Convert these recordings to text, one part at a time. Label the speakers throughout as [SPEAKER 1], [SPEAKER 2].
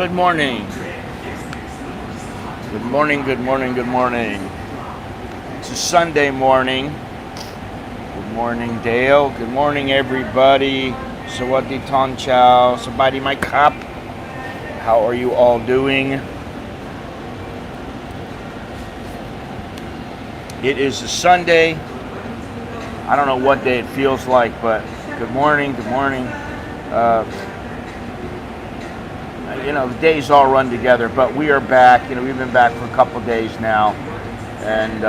[SPEAKER 1] Good morning. Good morning, good morning, good morning. It's a Sunday morning. Good morning, Dale. Good morning, everybody. Sawati Ton Chow. Somebody my cop. How are you all doing? It is a Sunday. I don't know what day it feels like, but good morning, good morning. The days all run together, but we are back. We've been back for a couple days now, and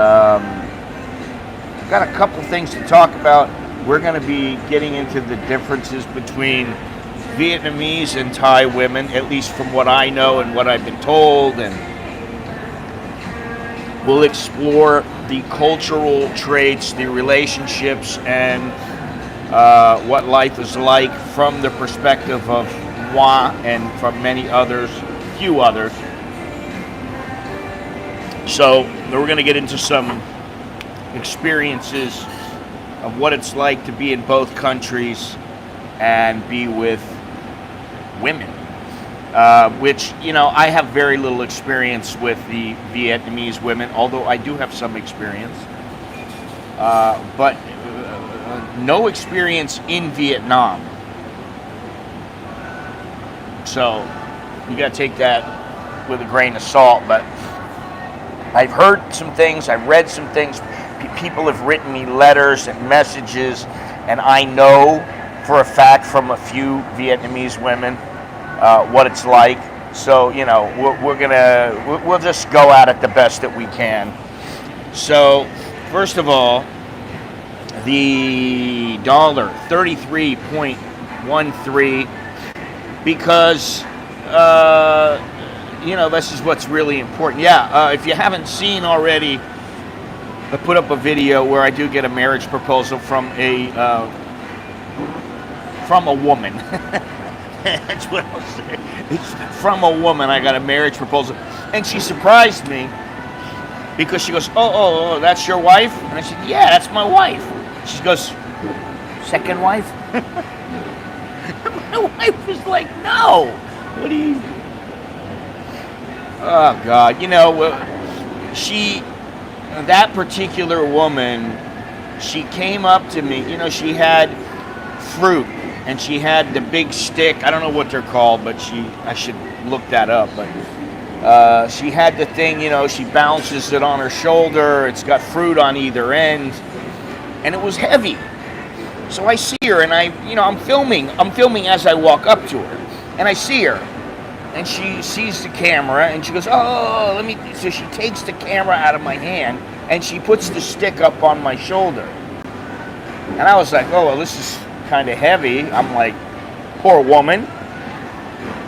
[SPEAKER 1] got a couple things to talk about. We're going to be getting into the differences between Vietnamese and Thai women, at least from what I know and what I've been told, and we'll explore the cultural traits, the relationships, and what life is like from the perspective of moi and from few others. So we're going to get into some experiences of what it's like to be in both countries and be with women, which, I have very little experience with the Vietnamese women, although I do have some experience, but no experience in Vietnam. So you got to take that with a grain of salt. But I've heard some things, I've read some things. People have written me letters and messages, and I know for a fact from a few Vietnamese women what it's like. So we'll just go at it the best that we can. So first of all, the dollar 33.13. Because, this is what's really important. If you haven't seen already, I put up a video where I do get a marriage proposal from a woman. That's what I'll say. It's from a woman. I got a marriage proposal. And she surprised me because she goes, oh, that's your wife? And I said, yeah, that's my wife. She goes, second wife? My wife was like, no. What do you... Oh, God. That particular woman, she came up to me. She had fruit, and she had the big stick. I don't know what they're called, but I should look that up. But she had the thing, she balances it on her shoulder. It's got fruit on either end, and it was heavy. So I see her, and I'm filming as I walk up to her, and I see her, and she sees the camera, and she goes, oh, so she takes the camera out of my hand, and she puts the stick up on my shoulder. And I was like, oh, well, this is kind of heavy. I'm like, poor woman.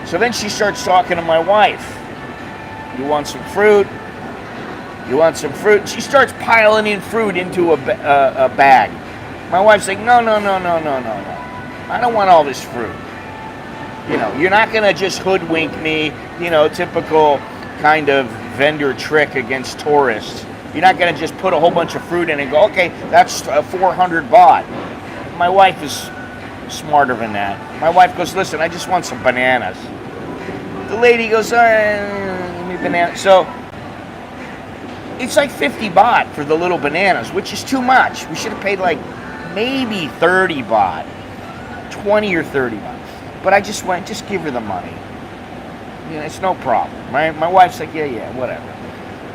[SPEAKER 1] So then she starts talking to my wife. You want some fruit? You want some fruit? And she starts piling in fruit into a bag. My wife's like, no. I don't want all this fruit. You're not going to just hoodwink me, typical kind of vendor trick against tourists. You're not going to just put a whole bunch of fruit in and go, okay, that's 400 baht. My wife is smarter than that. My wife goes, listen, I just want some bananas. The lady goes, give me bananas. So it's like 50 baht for the little bananas, which is too much. We should have paid like maybe 30 baht, 20 or 30 baht. But I just went, just give her the money. It's no problem. My wife's like, yeah, whatever.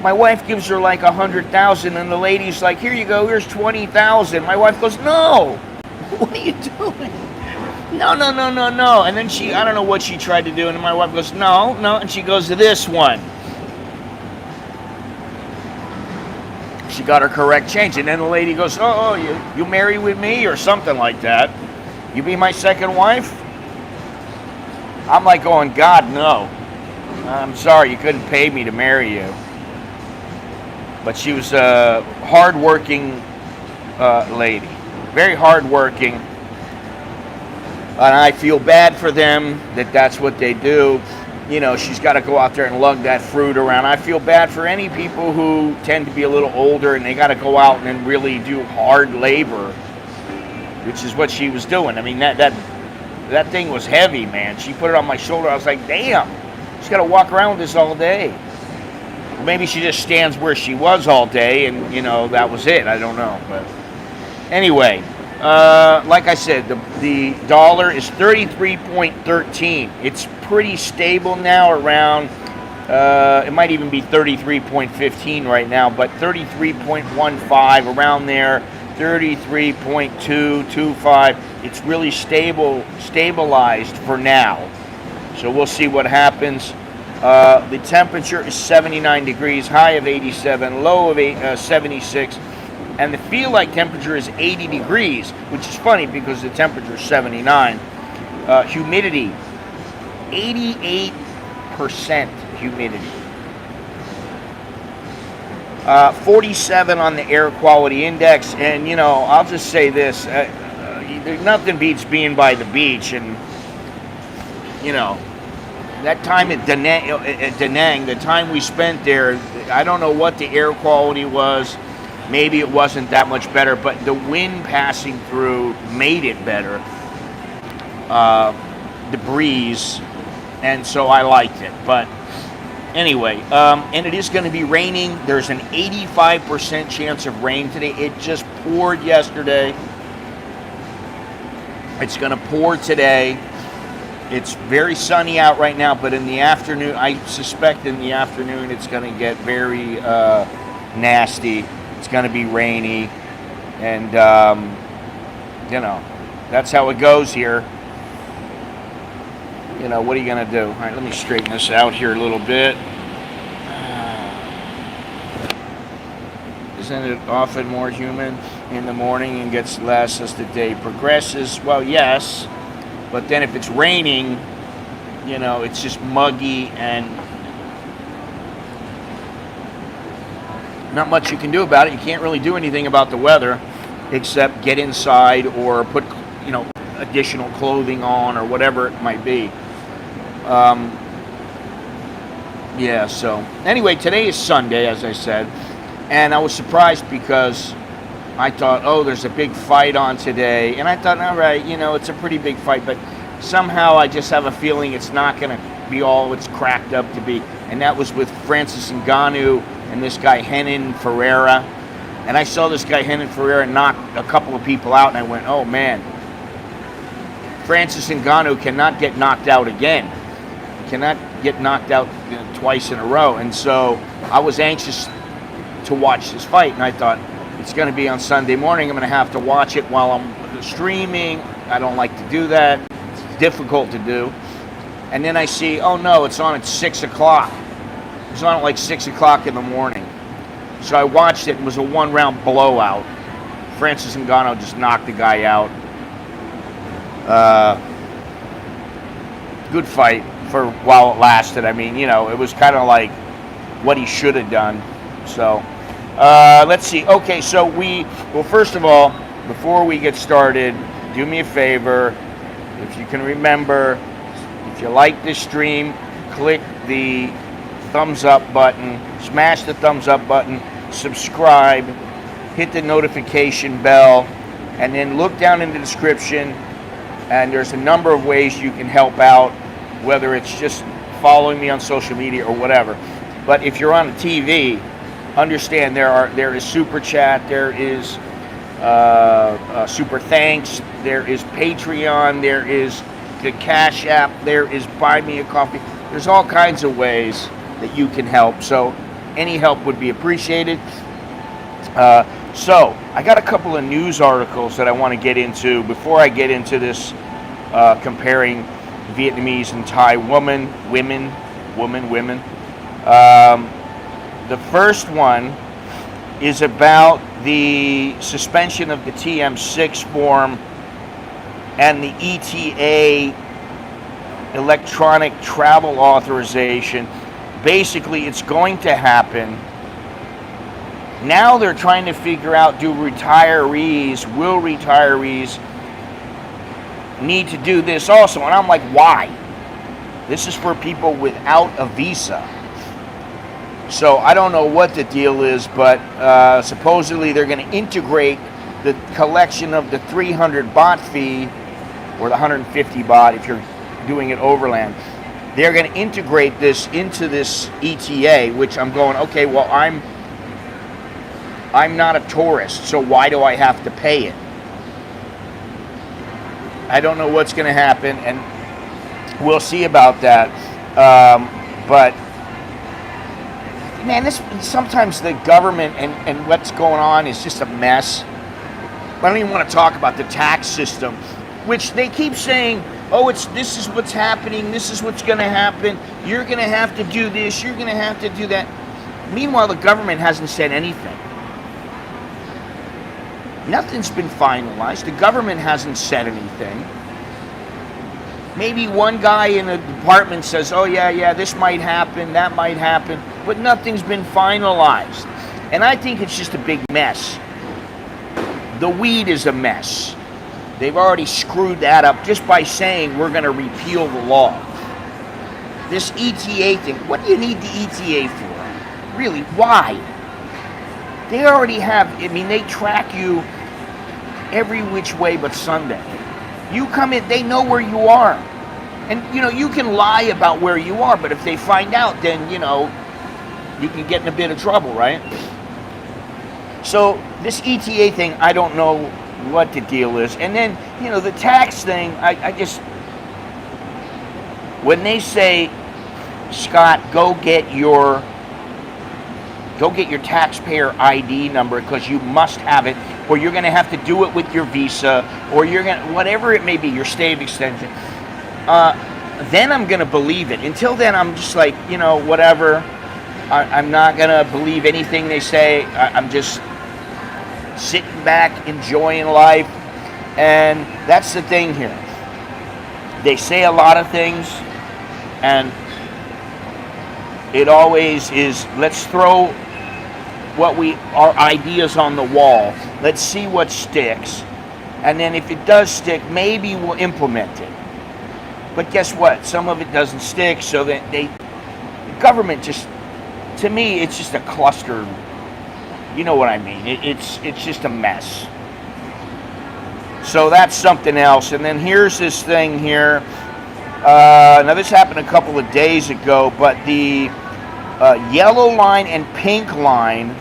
[SPEAKER 1] My wife gives her like 100,000, and the lady's like, here you go, here's 20,000. My wife goes, no, what are you doing? No. And then I don't know what she tried to do, and my wife goes, no, and she goes to this one. She got her correct change, and then the lady goes, oh, you marry with me or something like that. You be my second wife? I'm like going, God, no. I'm sorry, you couldn't pay me to marry you. But she was a hard-working lady, very hard-working. And I feel bad for them that's what they do. She's got to go out there and lug that fruit around. I feel bad for any people who tend to be a little older and they got to go out and really do hard labor, which is what she was doing. I mean, that thing was heavy, man. She put it on my shoulder. I was like, damn. She's got to walk around with this all day. Maybe she just stands where she was all day, and you know that was it. I don't know, but anyway, like I said, the dollar is 33.13. It's pretty stable now, around. It might even be 33.15 right now, but 33.15 around there. 33.225. It's really stabilized for now. So we'll see what happens. The temperature is 79 degrees, high of 87, low of 76, and the feel like temperature is 80 degrees, which is funny because the temperature is 79. Humidity, 88% humidity. 47 on the air quality index, and you know, I'll just say this, nothing beats being by the beach, and you know, that time at Da Nang, the time we spent there, I don't know what the air quality was, maybe it wasn't that much better, but the wind passing through made it better, the breeze, and so I liked it. But anyway, and it is going to be raining. There's an 85% chance of rain today. It just poured yesterday. It's going to pour today. It's very sunny out right now, but in the afternoon, I suspect in the afternoon it's going to get very nasty. It's going to be rainy, and you know, that's how it goes here. You know, what are you going to do? All right, let me straighten this out here a little bit. Isn't it often more humid in the morning and gets less as the day progresses? Well, yes, but then if it's raining, you know, it's just muggy and not much you can do about it. You can't really do anything about the weather except get inside or put, you know, additional clothing on or whatever it might be. Yeah, so anyway, today is Sunday, as I said, and I was surprised because I thought, oh, there's a big fight on today, and I thought, all right, you know, it's a pretty big fight, but somehow I just have a feeling it's not going to be all it's cracked up to be, and that was with Francis Ngannou and this guy Renan Ferreira, and I saw this guy Renan Ferreira knock a couple of people out, and I went, oh man, Francis Ngannou cannot get knocked out again. He cannot get knocked out twice in a row. And so I was anxious to watch this fight, and I thought, it's going to be on Sunday morning. I'm going to have to watch it while I'm streaming. I don't like to do that. It's difficult to do. And then I see, oh no, it's on at 6 o'clock. It's on at like 6 o'clock in the morning. So I watched it. It was a one-round blowout. Francis Ngannou just knocked the guy out. Good fight for while it lasted. I mean, you know, it was kind of like what he should have done. So, let's see. Okay, so well, first of all, before we get started, do me a favor. If you can remember, if you like this stream, click the thumbs up button, smash the thumbs up button, subscribe, hit the notification bell, and then look down in the description, and there's a number of ways you can help out, whether it's just following me on social media or whatever. But if you're on a TV, understand there is super chat, there is super thanks, there is Patreon, there is the Cash App, there is Buy Me a Coffee. There's all kinds of ways that you can help. So any help would be appreciated. So I got a couple of news articles that I want to get into before I get into this comparing Vietnamese and Thai women. The first one is about the suspension of the TM6 form and the ETA electronic travel authorization. Basically, it's going to happen. Now they're trying to figure out, will retirees need to do this also? And I'm like, why? This is for people without a visa. So I don't know what the deal is, but supposedly they're going to integrate the collection of the 300 baht fee, or the 150 baht if you're doing it overland, they're going to integrate this into this ETA, which I'm going, okay, well, I'm not a tourist, so why do I have to pay it? I don't know what's going to happen, and we'll see about that. But man, sometimes the government and what's going on is just a mess. I don't even want to talk about the tax system, which they keep saying, oh, this is what's happening, this is what's going to happen, you're going to have to do this, you're going to have to do that. Meanwhile, the government hasn't said anything. Nothing's been finalized. The government hasn't said anything. Maybe one guy in a department says, oh yeah, this might happen, that might happen, but nothing's been finalized. And I think it's just a big mess. The weed is a mess. They've already screwed that up just by saying we're going to repeal the law. This ETA thing, what do you need the ETA for? Really, why? They already have, they track you every which way but Sunday. You come in, they know where you are. And, you can lie about where you are, but if they find out, then, you can get in a bit of trouble, right? So, this ETA thing, I don't know what the deal is. And then, the tax thing, I just, when they say, Scott, go get your taxpayer ID number because you must have it, or you're going to have to do it with your visa, or you're going to, whatever it may be, your stay of extension, then I'm going to believe it. Until then, I'm just like, whatever. I'm not going to believe anything they say. I'm just sitting back, enjoying life. And that's the thing here. They say a lot of things, and it always is, let's throw our ideas on the wall. Let's see what sticks. And then if it does stick, maybe we'll implement it. But guess what? Some of it doesn't stick, so that the government just, to me, it's just a cluster. You know what I mean? It's just a mess. So that's something else. And then here's this thing here. Now this happened a couple of days ago, but the yellow line and pink line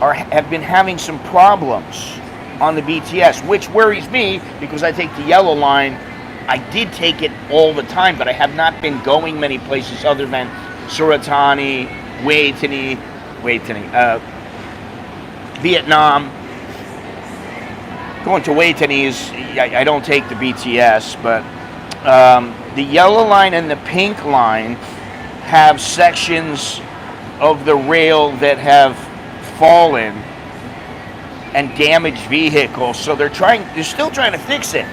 [SPEAKER 1] have been having some problems on the BTS, which worries me because I take the yellow line. I did take it all the time, but I have not been going many places other than Suratani, Vietnam. Going to Waitani is, I don't take the BTS, but the yellow line and the pink line have sections of the rail that have fallen and damaged vehicles, so they're still trying to fix it.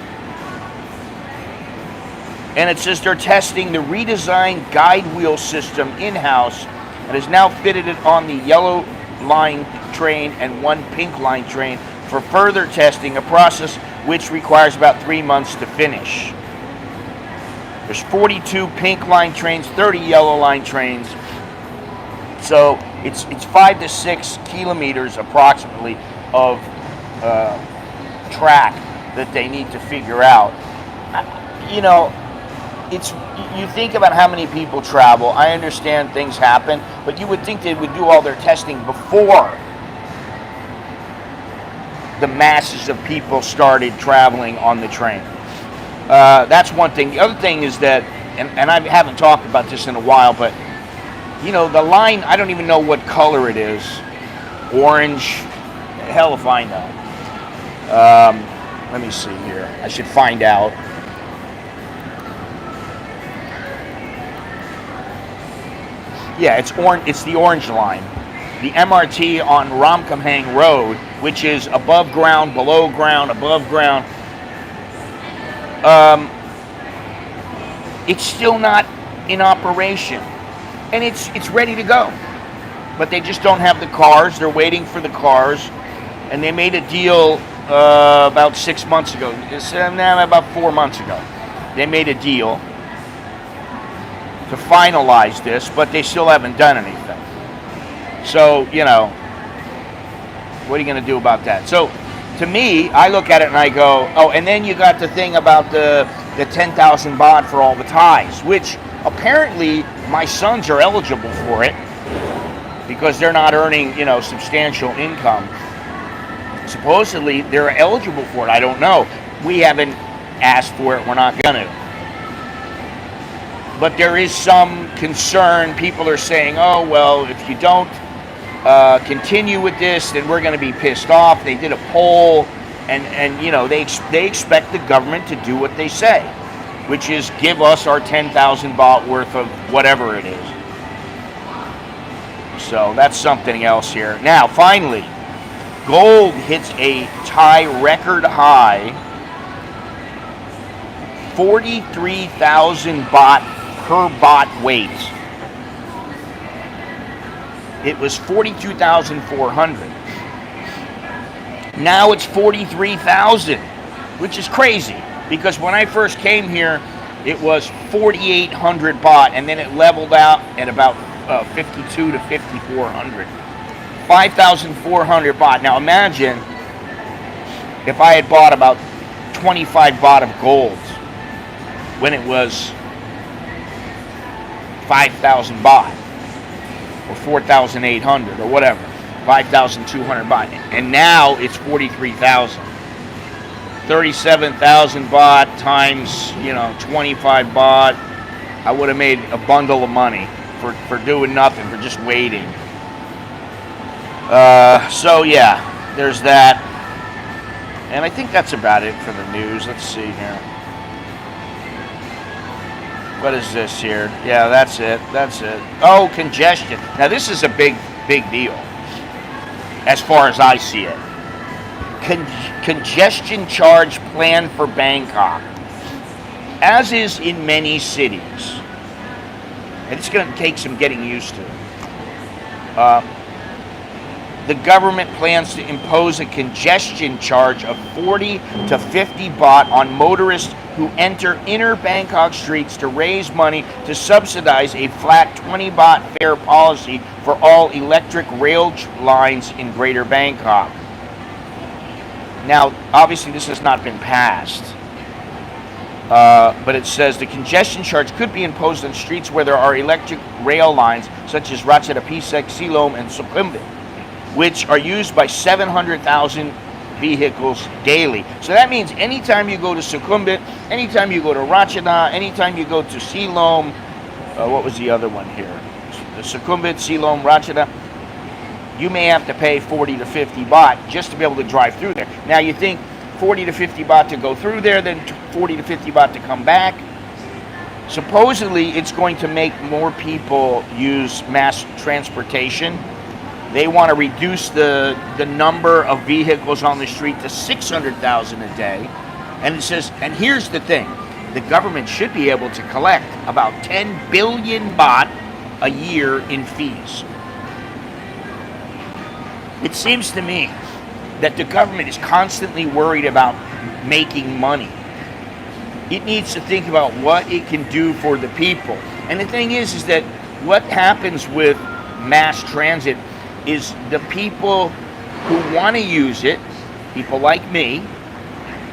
[SPEAKER 1] And it says they're testing the redesigned guide wheel system in-house and is now fitted on the yellow line train and one pink line train for further testing, a process which requires about 3 months to finish. There's 42 pink line trains, 30 yellow line trains. So it's 5 to 6 kilometers approximately of track that they need to figure out. You think about how many people travel. I understand things happen, but you would think they would do all their testing before the masses of people started traveling on the train. That's one thing. The other thing is that, and I haven't talked about this in a while, but the line, I don't even know what color it is. Orange. Hell if I know. Let me see here. I should find out. Yeah, it's orange. It's the orange line. The MRT on Ramkhamhaeng Road, which is above ground, below ground, above ground. It's still not in operation, and it's ready to go, but they just don't have the cars. They're waiting for the cars, and they made a deal about 6 months ago. About 4 months ago, they made a deal to finalize this, but they still haven't done anything. So, what are you going to do about that? So, to me, I look at it and I go, oh, and then you got the thing about the the 10,000 baht for all the Thais, which apparently my sons are eligible for it because they're not earning, you know, substantial income. Supposedly they're eligible for it. I don't know. We haven't asked for it. We're not going to. But there is some concern. People are saying, oh, well, if you don't continue with this, then we're going to be pissed off. They did a poll, and you know, they expect the government to do what they say, which is give us our 10,000 baht worth of whatever it is. So that's something else here. Now, finally, gold hits a Thai record high, 43,000 baht per baht weight. It was 42,400. Now it's 43,000, which is crazy because when I first came here, it was 4,800 baht, and then it leveled out at about 52 to 5,400. 5,400 baht. Now imagine if I had bought about 25 baht of gold when it was 5,000 baht or 4,800 or whatever, 5,200 baht, and now it's 43,000. 37,000 baht times, you know, 25 baht. I would have made a bundle of money for doing nothing, for just waiting. So yeah, there's that. And I think that's about it for the news. Let's see here. What is this here? Yeah, that's it. That's it. Oh, congestion. Now this is a big deal as far as I see it. Congestion charge plan for Bangkok. As is in many cities. And it's going to take some getting used to. The government plans to impose a congestion charge of 40 to 50 baht on motorists who enter inner Bangkok streets to raise money to subsidize a flat 20 baht fare policy for all electric rail lines in Greater Bangkok. Now, obviously this has not been passed, but it says the congestion charge could be imposed on streets where there are electric rail lines such as Ratchadapisak, Silom, and Sukhumvit, which are used by 700,000 vehicles daily. So that means anytime you go to Sukhumvit, anytime you go to Ratchada, anytime you go to Silom, what was the other one here? Sukhumvit, Silom, Ratchada, you may have to pay 40 to 50 baht just to be able to drive through there. Now you think 40 to 50 baht to go through there, then 40 to 50 baht to come back. Supposedly it's going to make more people use mass transportation. They want to reduce the number of vehicles on the street to 600,000 a day. And it says, and here's the thing, the government should be able to collect about 10 billion baht a year in fees. It seems to me that the government is constantly worried about making money. It needs to think about what it can do for the people. And the thing is that what happens with mass transit is the people who want to use it, people like me,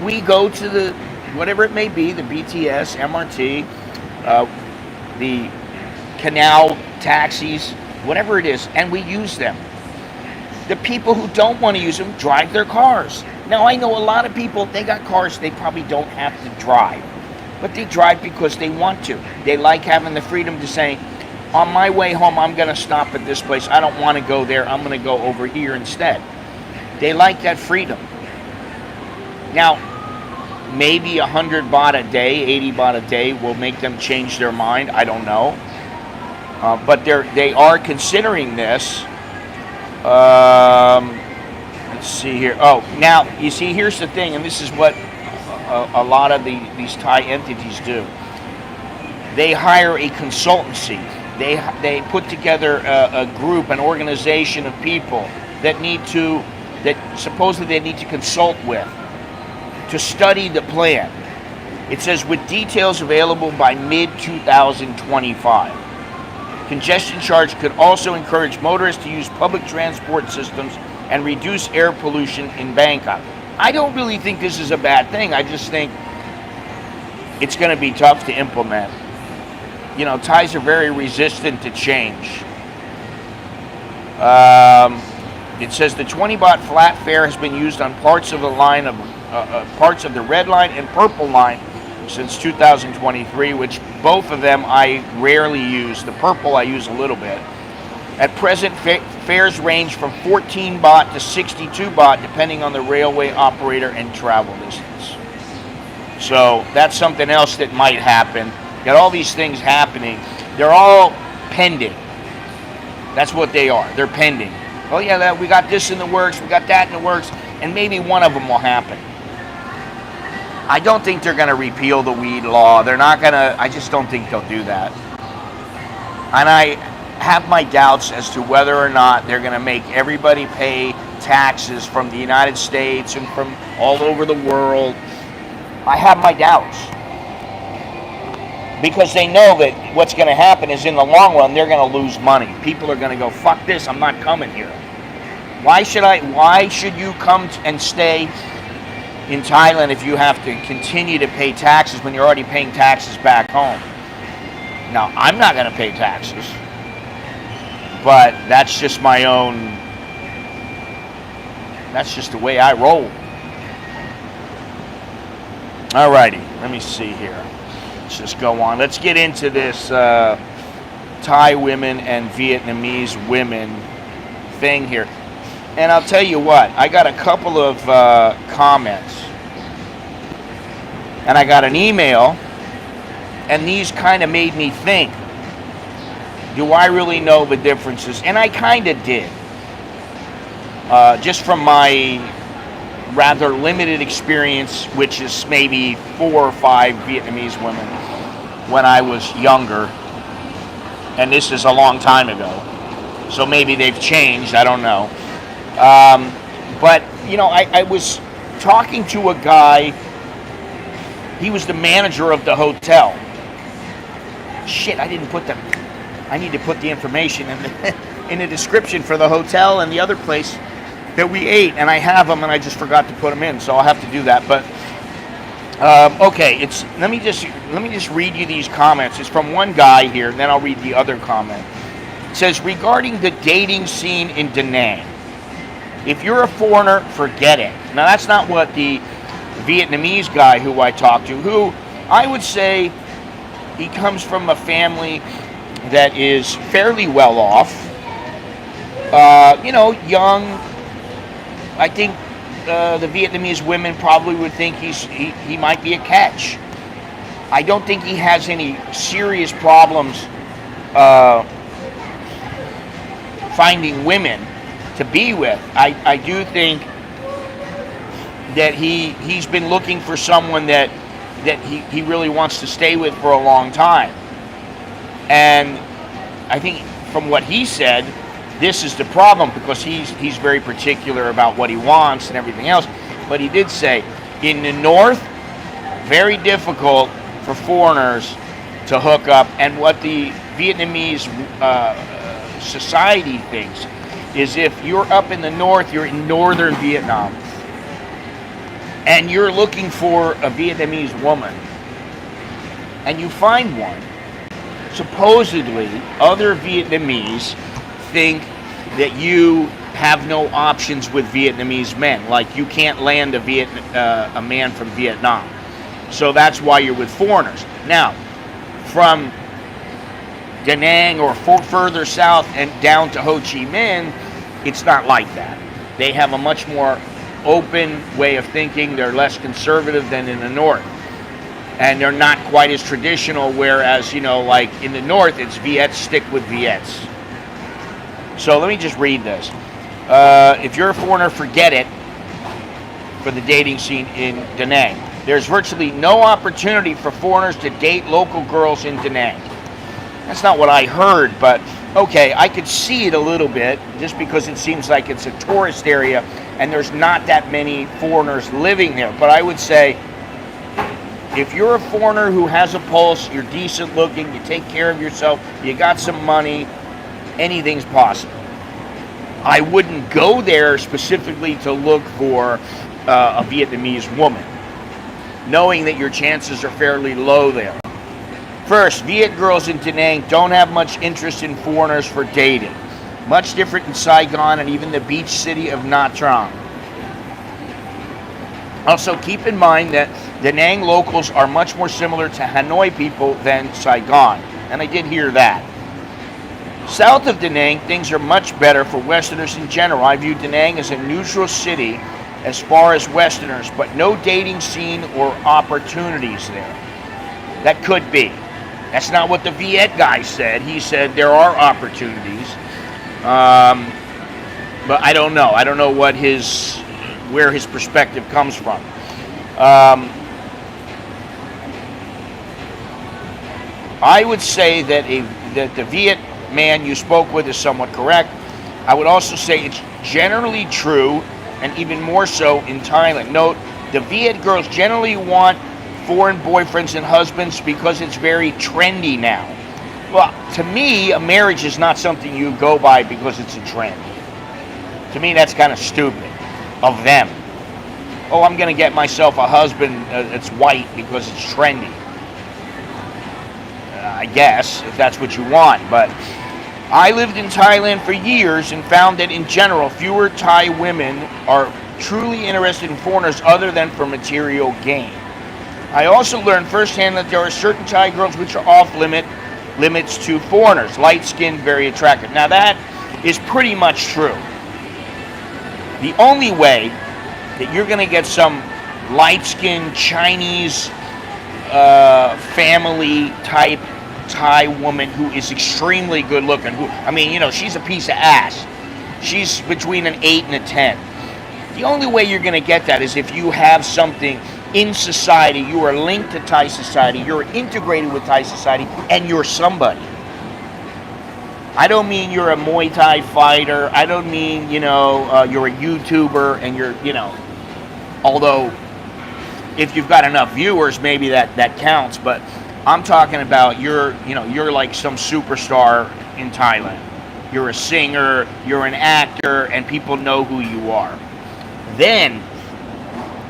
[SPEAKER 1] we go to the, whatever it may be, the BTS, MRT, the canal taxis, whatever it is, and we use them. The people who don't want to use them drive their cars. Now, I know a lot of people, they got cars they probably don't have to drive, but they drive because they want to. They like having the freedom to say, on my way home, I'm going to stop at this place. I don't want to go there. I'm going to go over here instead. They like that freedom. Now, maybe 100 baht a day, 80 baht a day will make them change their mind. I don't know. But they are considering this. Let's see here. Oh, now, you see, here's the thing, and this is what a lot of these Thai entities do. They hire a consultancy. They put together a group, an organization of people that supposedly they need to consult with to study the plan. It says with details available by mid-2025. Congestion charge could also encourage motorists to use public transport systems and reduce air pollution in Bangkok. I don't really think this is a bad thing. I just think it's going to be tough to implement. You know, Thais are very resistant to change. It says the 20 baht flat fare has been used on parts of the line of parts of the red line and purple line since 2023, which both of them I rarely use. The purple I use a little bit. At present, fares range from 14 baht to 62 baht, depending on the railway operator and travel distance. So that's something else that might happen. Got all these things happening. They're all pending. That's what they are. They're pending. Oh yeah, we got this in the works, we got that in the works, and maybe one of them will happen. I don't think they're going to repeal the weed law. They're not going to, I just don't think they'll do that. And I have my doubts as to whether or not they're going to make everybody pay taxes from the United States and from all over the world. I have my doubts. Because they know that what's going to happen is in the long run, they're going to lose money. People are going to go, fuck this, I'm not coming here. Why should you come and stay in Thailand if you have to continue to pay taxes when you're already paying taxes back home? Now, I'm not going to pay taxes, but that's just my own, that's just the way I roll. Alrighty, let me see here. Let's just go on. Let's get into this Thai women and Vietnamese women thing here. And I'll tell you what, I got a couple of comments. And I got an email, and these kind of made me think, do I really know the differences? And I kind of did. Just from my rather limited experience, which is maybe 4 or 5 Vietnamese women when I was younger. And this is a long time ago. So maybe they've changed, I don't know. But, you know, I was talking to a guy. He was the manager of the hotel. Shit, I didn't put I need to put the information in the description for the hotel and the other place that we ate, and I have them, and I just forgot to put them in, so I'll have to do that. But okay, let me just read you these comments. It's from one guy here, and then I'll read the other comment. It says, regarding the dating scene in Da Nang, if you're a foreigner, forget it. Now, that's not what the Vietnamese guy who I talked to, who I would say he comes from a family that is fairly well off, you know, young. I think the Vietnamese women probably would think he might be a catch. I don't think he has any serious problems finding women to be with. I do think that he's been looking for someone that he really wants to stay with for a long time. And I think from what he said, this is the problem, because he's very particular about what he wants and everything else. But he did say, in the north, very difficult for foreigners to hook up. And what the Vietnamese society thinks is, if you're up in the north, you're in northern Vietnam, and you're looking for a Vietnamese woman, and you find one, supposedly other Vietnamese think that you have no options with Vietnamese men. Like, you can't land a man from Vietnam. So that's why you're with foreigners. Now, from Da Nang or further south and down to Ho Chi Minh, it's not like that. They have a much more open way of thinking. They're less conservative than in the north. And they're not quite as traditional, whereas, you know, like in the north, it's Viets stick with Viets. So let me just read this. If you're a foreigner, forget it for the dating scene in Da Nang. There's virtually no opportunity for foreigners to date local girls in Da Nang. That's not what I heard, but okay, I could see it a little bit, just because it seems like it's a tourist area and there's not that many foreigners living there. But I would say, if you're a foreigner who has a pulse, you're decent looking, you take care of yourself, you got some money, anything's possible. I wouldn't go there specifically to look for a Vietnamese woman. knowing that your chances are fairly low there. First, Viet girls in Da Nang don't have much interest in foreigners for dating. Much different in Saigon and even the beach city of Nha Trang. Also, keep in mind that Da Nang locals are much more similar to Hanoi people than Saigon, and I did hear that. South of Da Nang, things are much better for Westerners in general. I view Da Nang as a neutral city as far as Westerners, but no dating scene or opportunities there. That could be. That's not what the Viet guy said. He said there are opportunities, but I don't know. I don't know what where his perspective comes from. I would say that the Viet man you spoke with is somewhat correct. I would also say it's generally true, and even more so in Thailand. Note, the Viet girls generally want foreign boyfriends and husbands because it's very trendy now. Well, to me, a marriage is not something you go by because it's a trend. To me, that's kind of stupid of them. Oh, I'm going to get myself a husband that's white because it's trendy. I guess, if that's what you want. But I lived in Thailand for years and found that in general, fewer Thai women are truly interested in foreigners other than for material gain. I also learned firsthand that there are certain Thai girls which are off limits to foreigners, light-skinned, very attractive. Now that is pretty much true. The only way that you're going to get some light-skinned Chinese family type Thai woman who is extremely good looking, she's a piece of ass. She's between an 8 and a 10. The only way you're going to get that is if you have something in society, you are linked to Thai society, you're integrated with Thai society, and you're somebody. I don't mean you're a Muay Thai fighter. I don't mean, you're a YouTuber and you're, although if you've got enough viewers, maybe that counts, but I'm talking about you're like some superstar in Thailand. You're a singer, you're an actor, and people know who you are. Then,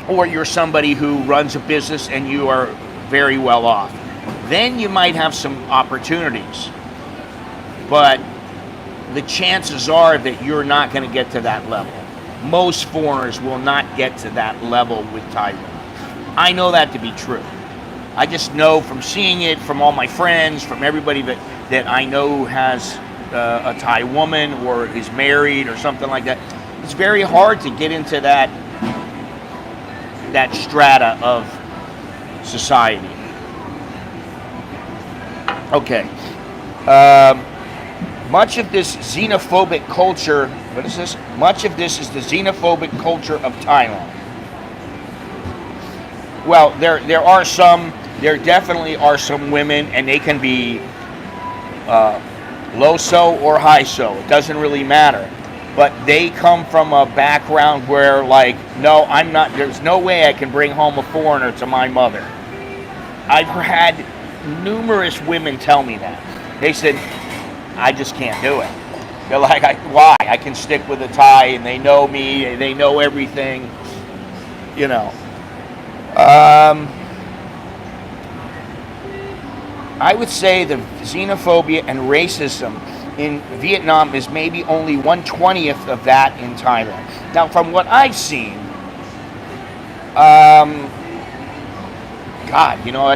[SPEAKER 1] or you're somebody who runs a business and you are very well off. Then you might have some opportunities. But the chances are that you're not going to get to that level. Most foreigners will not get to that level with Thailand. I know that to be true. I just know from seeing it, from all my friends, from everybody that I know who has a Thai woman or is married or something like that. It's very hard to get into that strata of society. Okay. Much of this xenophobic culture, what is this? Much of this is the xenophobic culture of Thailand. Well, there definitely are some women, and they can be low-so or high-so. It doesn't really matter. But they come from a background where, no, I'm not, there's no way I can bring home a foreigner to my mother. I've had numerous women tell me that. They said, I just can't do it. They're like, why? I can stick with a Thai, and they know me, they know everything, I would say the xenophobia and racism in Vietnam is maybe only 1/20th of that in Thailand. Now, from what I've seen, I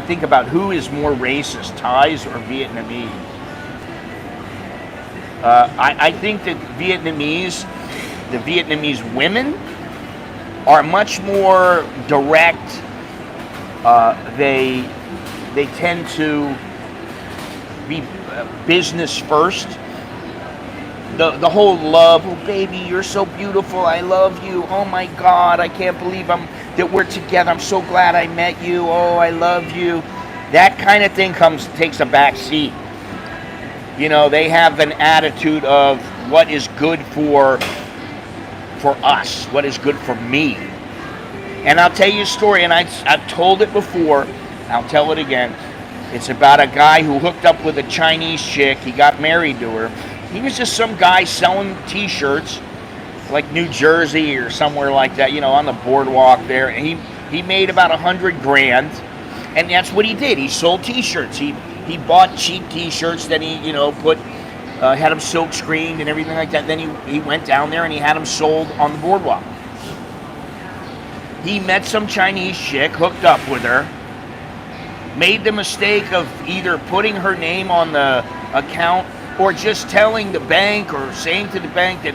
[SPEAKER 1] think about who is more racist, Thais or Vietnamese. I think that the Vietnamese women are much more direct. They tend to be business first. The whole love, oh baby, you're so beautiful, I love you, oh my God, I can't believe that we're together, I'm so glad I met you, oh I love you. That kind of thing takes a back seat. They have an attitude of what is good for us, what is good for me. And I'll tell you a story, and I've told it before, I'll tell it again. It's about a guy who hooked up with a Chinese chick. He got married to her. He was just some guy selling t-shirts, like New Jersey or somewhere like that, on the boardwalk there. And he He made about 100 grand, and that's what he did. He sold T-shirts. He bought cheap T-shirts. Then he put had them silk screened and everything like that. Then he went down there and he had them sold on the boardwalk. He met some Chinese chick, hooked up with her, made the mistake of either putting her name on the account or just telling the bank or saying to the bank that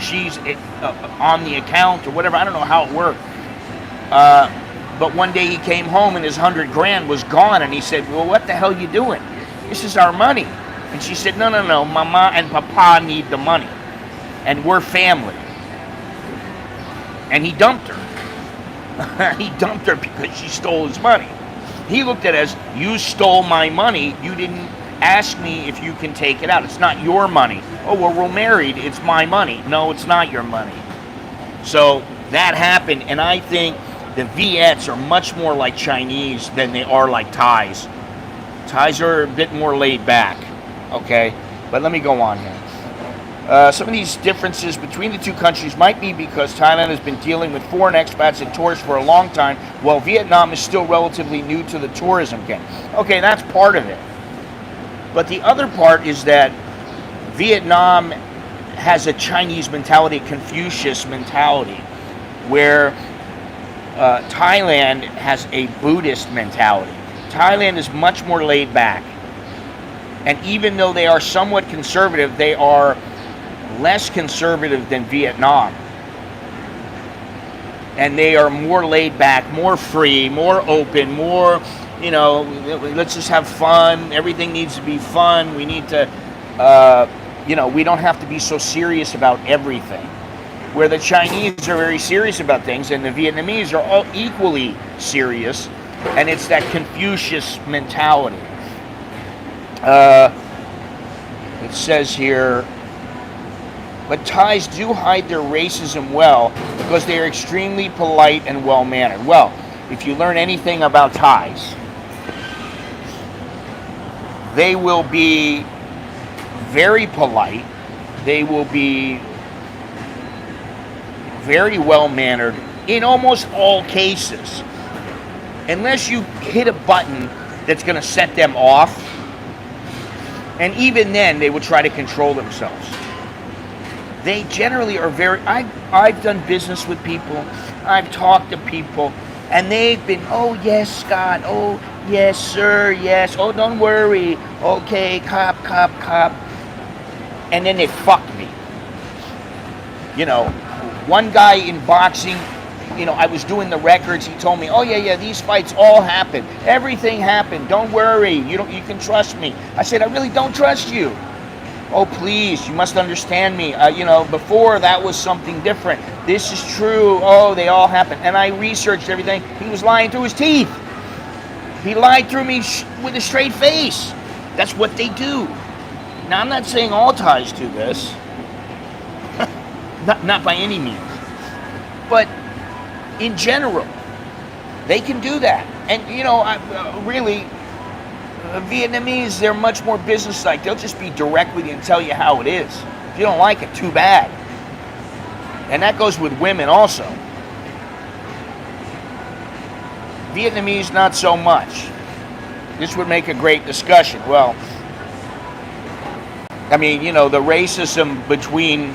[SPEAKER 1] she's on the account or whatever. I don't know how it worked. But one day he came home and his 100 grand was gone, and he said, "Well, what the hell are you doing? This is our money." And she said, No, Mama and Papa need the money, and we're family. And he dumped her. He dumped her because she stole his money. He looked at it as, you stole my money. You didn't ask me if you can take it out. It's not your money. Oh, well, we're married. It's my money. No, it's not your money. So that happened, and I think the Viets are much more like Chinese than they are like Thais. Thais are a bit more laid back, okay? But let me go on here. Some of these differences between the two countries might be because Thailand has been dealing with foreign expats and tourists for a long time, while Vietnam is still relatively new to the tourism game. Okay, that's part of it. But the other part is that Vietnam has a Chinese mentality, Confucius mentality, where Thailand has a Buddhist mentality. Thailand is much more laid back. And even though they are somewhat conservative, they are less conservative than Vietnam. And they are more laid back, more free, more open, more, let's just have fun. Everything needs to be fun. We need to, we don't have to be so serious about everything. Where the Chinese are very serious about things, and the Vietnamese are all equally serious, and it's that Confucius mentality. It says here, but Thais do hide their racism well because they are extremely polite and well-mannered. Well, if you learn anything about Thais, they will be very polite. They will be very well-mannered in almost all cases. Unless you hit a button that's going to set them off. And even then, they will try to control themselves. They generally are very... I've done business with people. I've talked to people. And they've been, oh, yes, Scott. Oh, yes, sir. Yes. Oh, don't worry. Okay, cop. And then they fucked me. One guy in boxing, I was doing the records. He told me, oh, yeah, these fights all happen. Everything happened. Don't worry. You can trust me. I said, I really don't trust you. Oh, please, you must understand me. Before that was something different. This is true. Oh, they all happen. And I researched everything. He was lying through his teeth. He lied through me with a straight face. That's what they do. Now, I'm not saying all Thais do this. Not by any means. But in general, they can do that. And, really, Vietnamese, they're much more business-like. They'll just be direct with you and tell you how it is. If you don't like it, too bad. And that goes with women also. Vietnamese, not so much. This would make a great discussion. Well, the racism between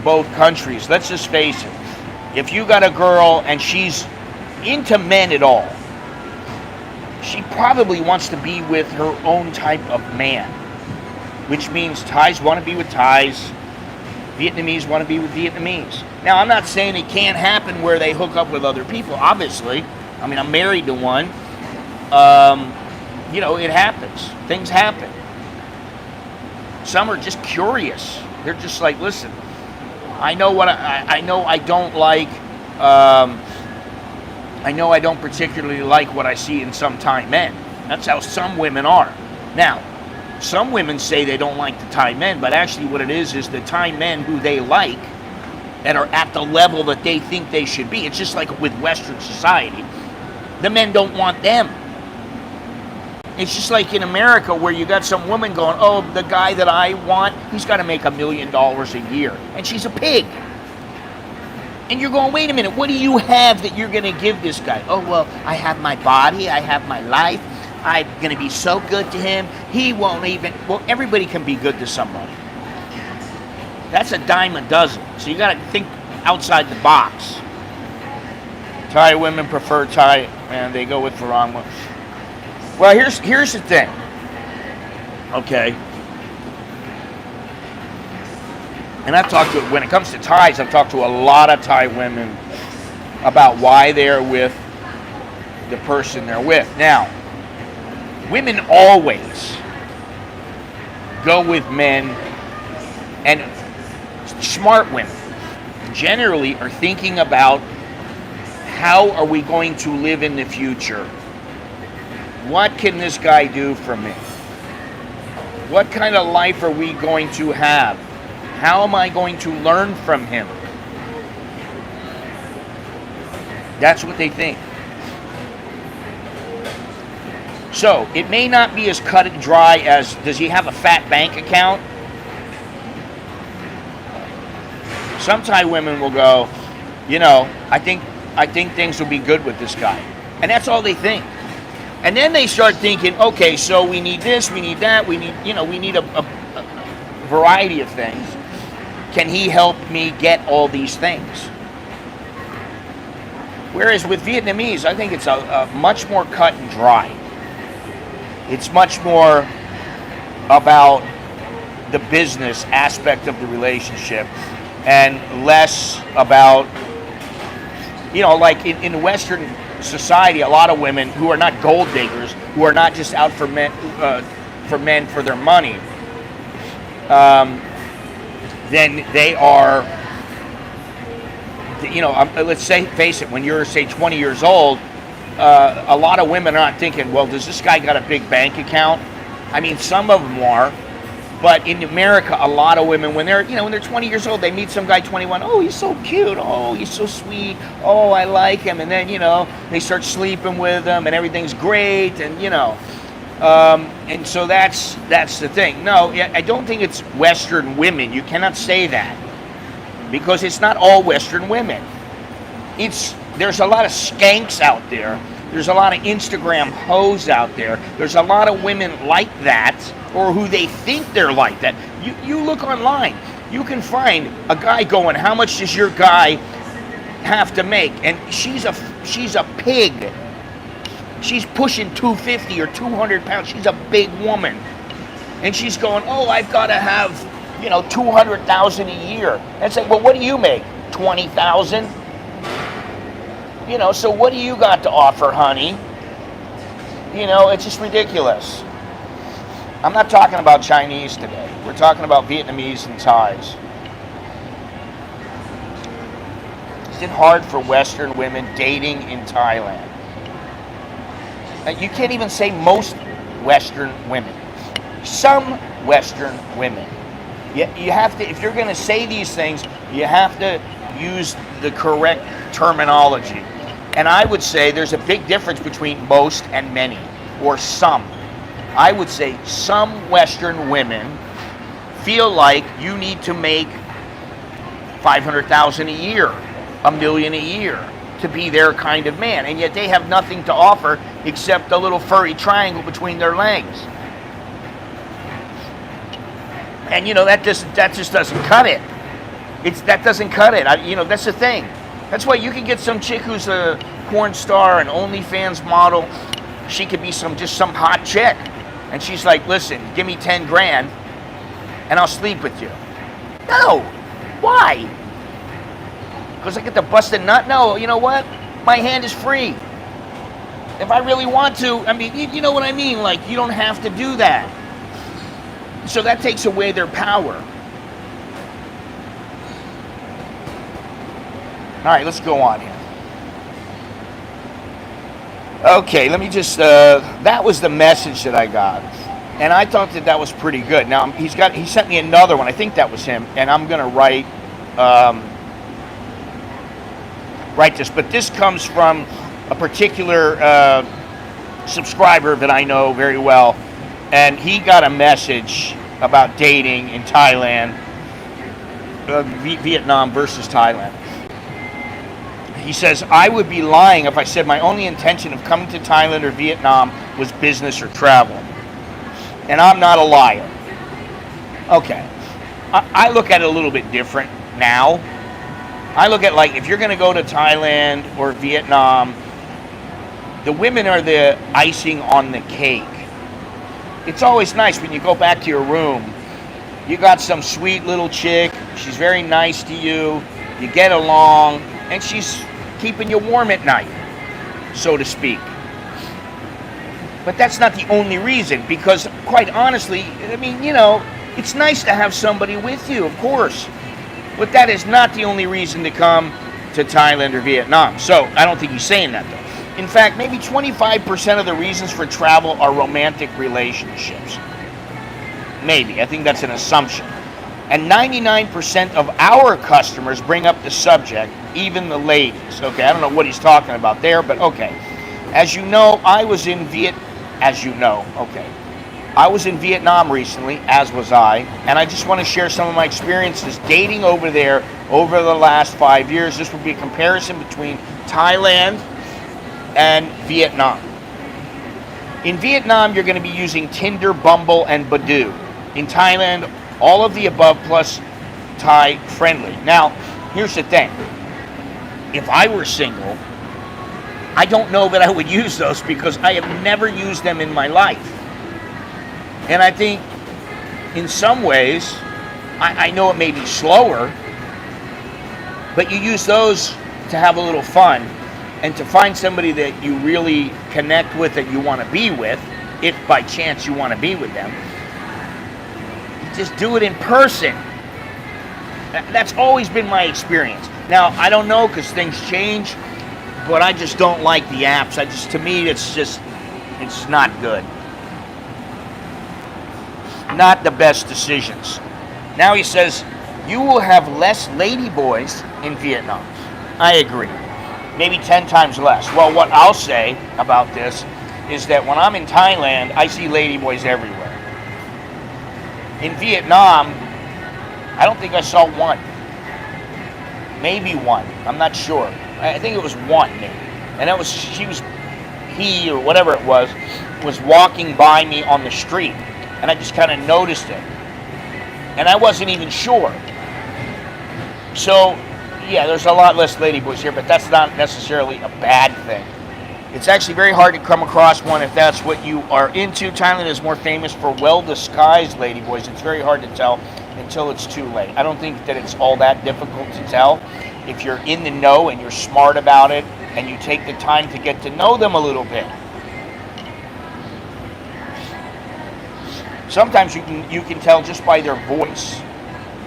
[SPEAKER 1] both countries, let's just face it. If you got a girl and she's into men at all, she probably wants to be with her own type of man, which means Thais want to be with Thais, Vietnamese want to be with Vietnamese. Now, I'm not saying it can't happen where they hook up with other people, obviously. I'm married to one. It happens. Things happen. Some are just curious. They're just like, listen, I know I don't like, I know I don't particularly like what I see in some Thai men. That's how some women are. Now, some women say they don't like the Thai men, but actually what it is the Thai men who they like and are at the level that they think they should be. It's just like with Western society. The men don't want them. It's just like in America where you got some woman going, oh, the guy that I want, he's got to make $1 million a year. And she's a pig. And you're going, wait a minute, what do you have that you're going to give this guy? Oh, well, I have my body, I have my life, I'm going to be so good to him, he won't even, well, everybody can be good to somebody. That's a dime a dozen. So you got to think outside the box. Thai women prefer Thai, and they go with Farang. Well, here's the thing. Okay. And I've talked to, when it comes to Thais, I've talked to a lot of Thai women about why they're with the person they're with. Now, women always go with men, and smart women generally are thinking about how are we going to live in the future? What can this guy do for me? What kind of life are we going to have? How am I going to learn from him? That's what they think. So, it may not be as cut and dry as, does he have a fat bank account? Some Thai women will go, you know, I think things will be good with this guy. And that's all they think. And then they start thinking, okay, so we need this, we need that, we need a variety of things. Can he help me get all these things? Whereas with Vietnamese, I think it's a much more cut and dry. It's much more about the business aspect of the relationship and less about, you know, like in Western society, a lot of women who are not gold diggers, who are not just out for men for their money, then they are, you know, let's say, face it, when you're, say, 20 years old, a lot of women are not thinking, well, does this guy got a big bank account? I mean, some of them are, but in America, a lot of women, when they're 20 years old, they meet some guy 21, oh, he's so cute, oh, he's so sweet, oh, I like him, and then, you know, they start sleeping with him, and everything's great, and, you know, and so that's the thing. No, I don't think it's Western women. You cannot say that, because it's not all Western women. There's a lot of skanks out there. There's a lot of Instagram hoes out there. There's a lot of women like that, or who they think they're like that. You look online, you can find a guy going, how much does your guy have to make? And she's a pig. She's pushing 250 or 200 pounds. She's a big woman. And she's going, oh, I've got to have, you know, 200,000 a year. And it's like, well, what do you make? 20,000? You know, so what do you got to offer, honey? You know, it's just ridiculous. I'm not talking about Chinese today. We're talking about Vietnamese and Thais. Is it hard for Western women dating in Thailand? You can't even say most Western women. Some Western women. You have to, if you're going to say these things, you have to use the correct terminology. And I would say there's a big difference between most and many, or some. I would say some Western women feel like you need to make 500,000 a year, $1 million a year to be their kind of man, and yet they have nothing to offer except a little furry triangle between their legs. And you know, that just doesn't cut it. That doesn't cut it. You know, that's the thing. That's why you can get some chick who's a porn star, an OnlyFans model. She could be some hot chick, and she's like, listen, give me 10 grand and I'll sleep with you. No. Why? Because I get to bust a nut? No, you know what? My hand is free. If I really want to, I mean, you know what I mean? Like, you don't have to do that. So that takes away their power. All right, let's go on here. Okay, let me just, that was the message that I got. And I thought that was pretty good. Now, he sent me another one. I think that was him. And I'm going to write this. But this comes from a particular subscriber that I know very well. And he got a message about dating in Thailand, Vietnam versus Thailand. He says, I would be lying if I said my only intention of coming to Thailand or Vietnam was business or travel. And I'm not a liar. Okay. I look at it a little bit different now. I look at, like, if you're going to go to Thailand or Vietnam, the women are the icing on the cake. It's always nice when you go back to your room. You got some sweet little chick. She's very nice to you. You get along. And she's keeping you warm at night, so to speak. But that's not the only reason, because quite honestly, I mean, you know, it's nice to have somebody with you, of course. But that is not the only reason to come to Thailand or Vietnam. So I don't think he's saying that, though. In fact, maybe 25% of the reasons for travel are romantic relationships. Maybe. I think that's an assumption. And 99% of our customers bring up the subject, even the ladies. Okay, I don't know what he's talking about there, but okay. As you know, I was in Vietnam recently, as was I, and I just want to share some of my experiences dating over there over the last 5 years. This will be a comparison between Thailand and Vietnam. In Vietnam, you're going to be using Tinder, Bumble, and Badoo. In Thailand, all of the above plus Thai friendly. Now, here's the thing. If I were single, I don't know that I would use those because I have never used them in my life. And I think in some ways, I know it may be slower, but you use those to have a little fun and to find somebody that you really connect with, that you want to be with, if by chance you want to be with them. Just do it in person. That's always been my experience. Now, I don't know because things change, but I just don't like the apps. To me, it's not good. Not the best decisions. Now he says, you will have less ladyboys in Vietnam. I agree. Maybe 10 times less. Well, what I'll say about this is that when I'm in Thailand, I see ladyboys everywhere. In Vietnam, I don't think I saw one. Maybe one. I'm not sure. I think it was one, maybe. And it was he or whatever it was walking by me on the street. And I just kind of noticed it. And I wasn't even sure. So, yeah, there's a lot less ladyboys here, but that's not necessarily a bad thing. It's actually very hard to come across one if that's what you are into. Thailand is more famous for well-disguised ladyboys. It's very hard to tell until it's too late. I don't think that it's all that difficult to tell. If you're in the know and you're smart about it and you take the time to get to know them a little bit. Sometimes you can tell just by their voice.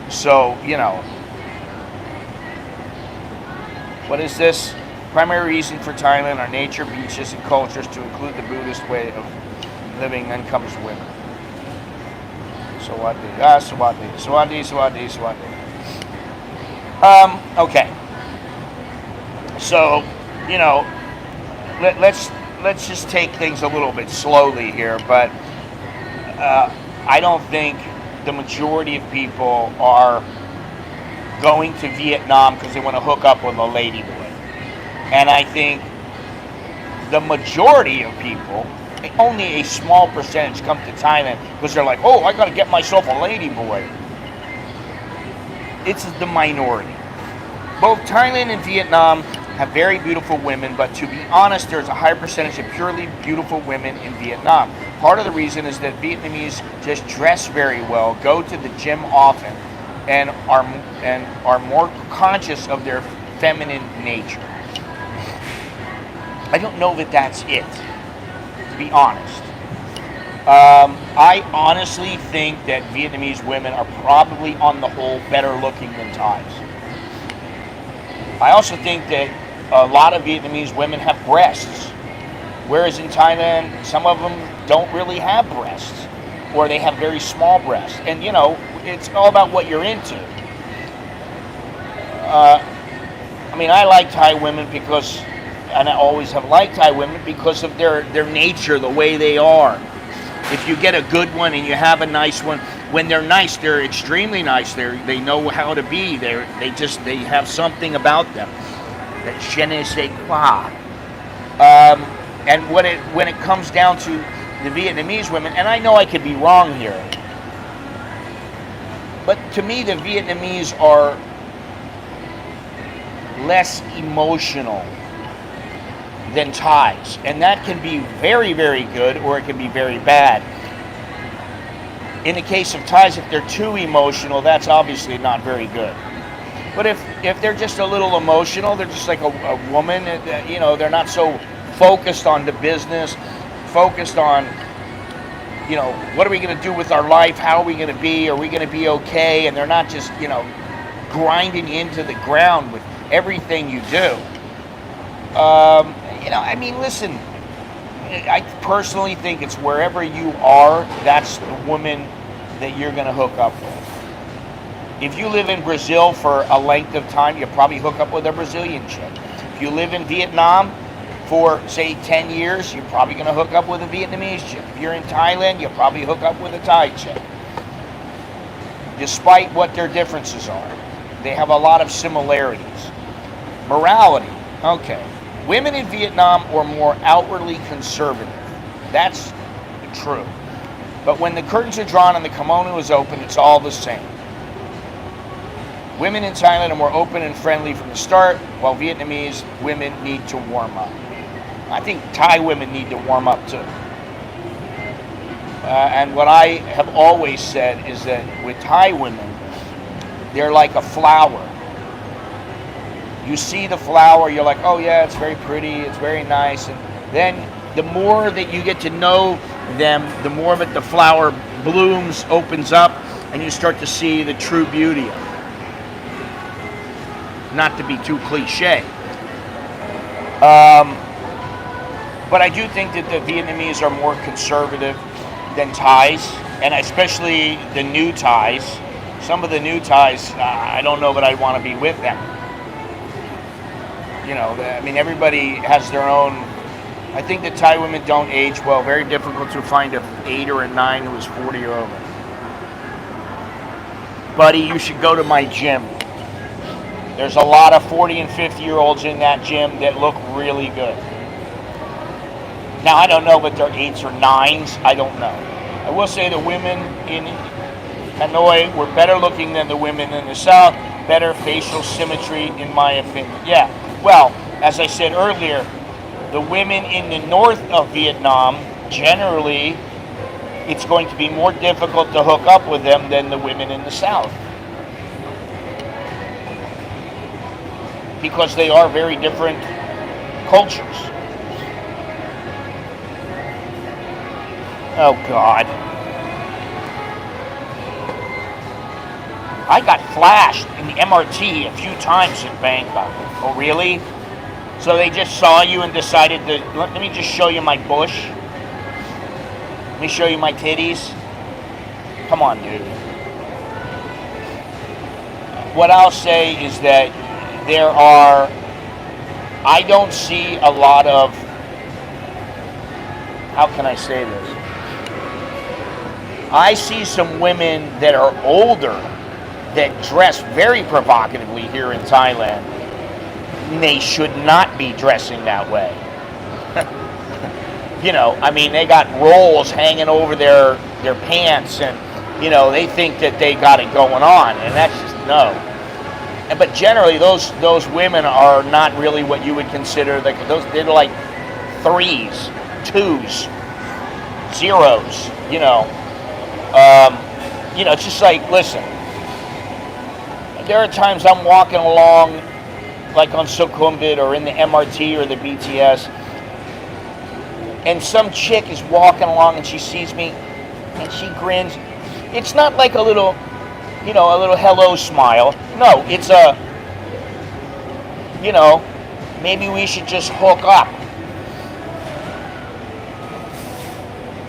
[SPEAKER 1] So, you know. What is this? Primary reason for Thailand are nature, beaches, and cultures, to include the Buddhist way of living. Then comes women. Sawadi, sawadi, sawadi, sawadi, sawadi. Okay. So, you know, let's just take things a little bit slowly here, but I don't think the majority of people are going to Vietnam because they want to hook up with a ladyboy. And I think the majority of people, only a small percentage, come to Thailand because they're like, oh, I got to get myself a ladyboy. It's the minority. Both Thailand and Vietnam have very beautiful women, but to be honest, there's a higher percentage of purely beautiful women in Vietnam. Part of the reason is that Vietnamese just dress very well, go to the gym often, and are more conscious of their feminine nature. I don't know that that's it, to be honest. I honestly think that Vietnamese women are probably, on the whole, better looking than Thais. I also think that a lot of Vietnamese women have breasts, whereas in Thailand, some of them don't really have breasts, or they have very small breasts. And, you know, it's all about what you're into. I mean, I like Thai women because, and I always have liked Thai women because of their nature, the way they are. If you get a good one and you have a nice one, when they're nice, they're extremely nice. They know how to be. They have something about them. that je ne sais quoi. And when it comes down to the Vietnamese women, and I know I could be wrong here, but to me the Vietnamese are less emotional than Thais, and that can be very, very good, or it can be very bad. In the case of Thais, if they're too emotional, that's obviously not very good. But if they're just a little emotional, they're just like a woman, you know, they're not so focused on the business, focused on, you know, what are we going to do with our life? How are we going to be? Are we going to be okay? And they're not just, you know, grinding into the ground with everything you do. You know, I mean, listen, I personally think it's wherever you are, that's the woman that you're going to hook up with. If you live in Brazil for a length of time, you'll probably hook up with a Brazilian chick. If you live in Vietnam for, say, 10 years, you're probably going to hook up with a Vietnamese chick. If you're in Thailand, you'll probably hook up with a Thai chick. Despite what their differences are, they have a lot of similarities. Morality, okay. Women in Vietnam are more outwardly conservative. That's true. But when the curtains are drawn and the kimono is open, it's all the same. Women in Thailand are more open and friendly from the start, while Vietnamese women need to warm up. I think Thai women need to warm up too. And what I have always said is that with Thai women, they're like a flower. You see the flower, you're like, oh yeah, it's very pretty, it's very nice. And then the more that you get to know them, the more that the flower blooms, opens up, and you start to see the true beauty of it. Not to be too cliche. But I do think that the Vietnamese are more conservative than Thais, and especially the new Thais. Some of the new Thais, I don't know that I want to be with them. You know, I mean, everybody has their own. I think that Thai women don't age well. Very difficult to find an 8 or a 9 who is 40 or over. Buddy, you should go to my gym. There's a lot of 40 and 50-year-olds in that gym that look really good. Now, I don't know if they're 8s or 9s. I don't know. I will say the women in Hanoi were better looking than the women in the South. Better facial symmetry, in my opinion. Yeah. Well, as I said earlier, the women in the north of Vietnam, generally, it's going to be more difficult to hook up with them than the women in the south. Because they are very different cultures. Oh, God. I got flashed in the MRT a few times in Bangkok. Oh, really? So they just saw you and decided to, let me just show you my bush. Let me show you my titties. Come on, dude. What I'll say is that I don't see a lot of, how can I say this? I see some women that are older that dress very provocatively here in Thailand. They should not be dressing that way. You know, I mean, they got rolls hanging over their pants, and, you know, they think that they got it going on, and that's just, no. But generally, those women are not really what you would consider, they're like 3s, 2s, 0s, you know. You know, it's just like, listen, there are times I'm walking along, like on Sukhumvit or in the MRT or the BTS, and some chick is walking along and she sees me and she grins. It's not like a little, you know, a little hello smile. No, it's a, you know, maybe we should just hook up.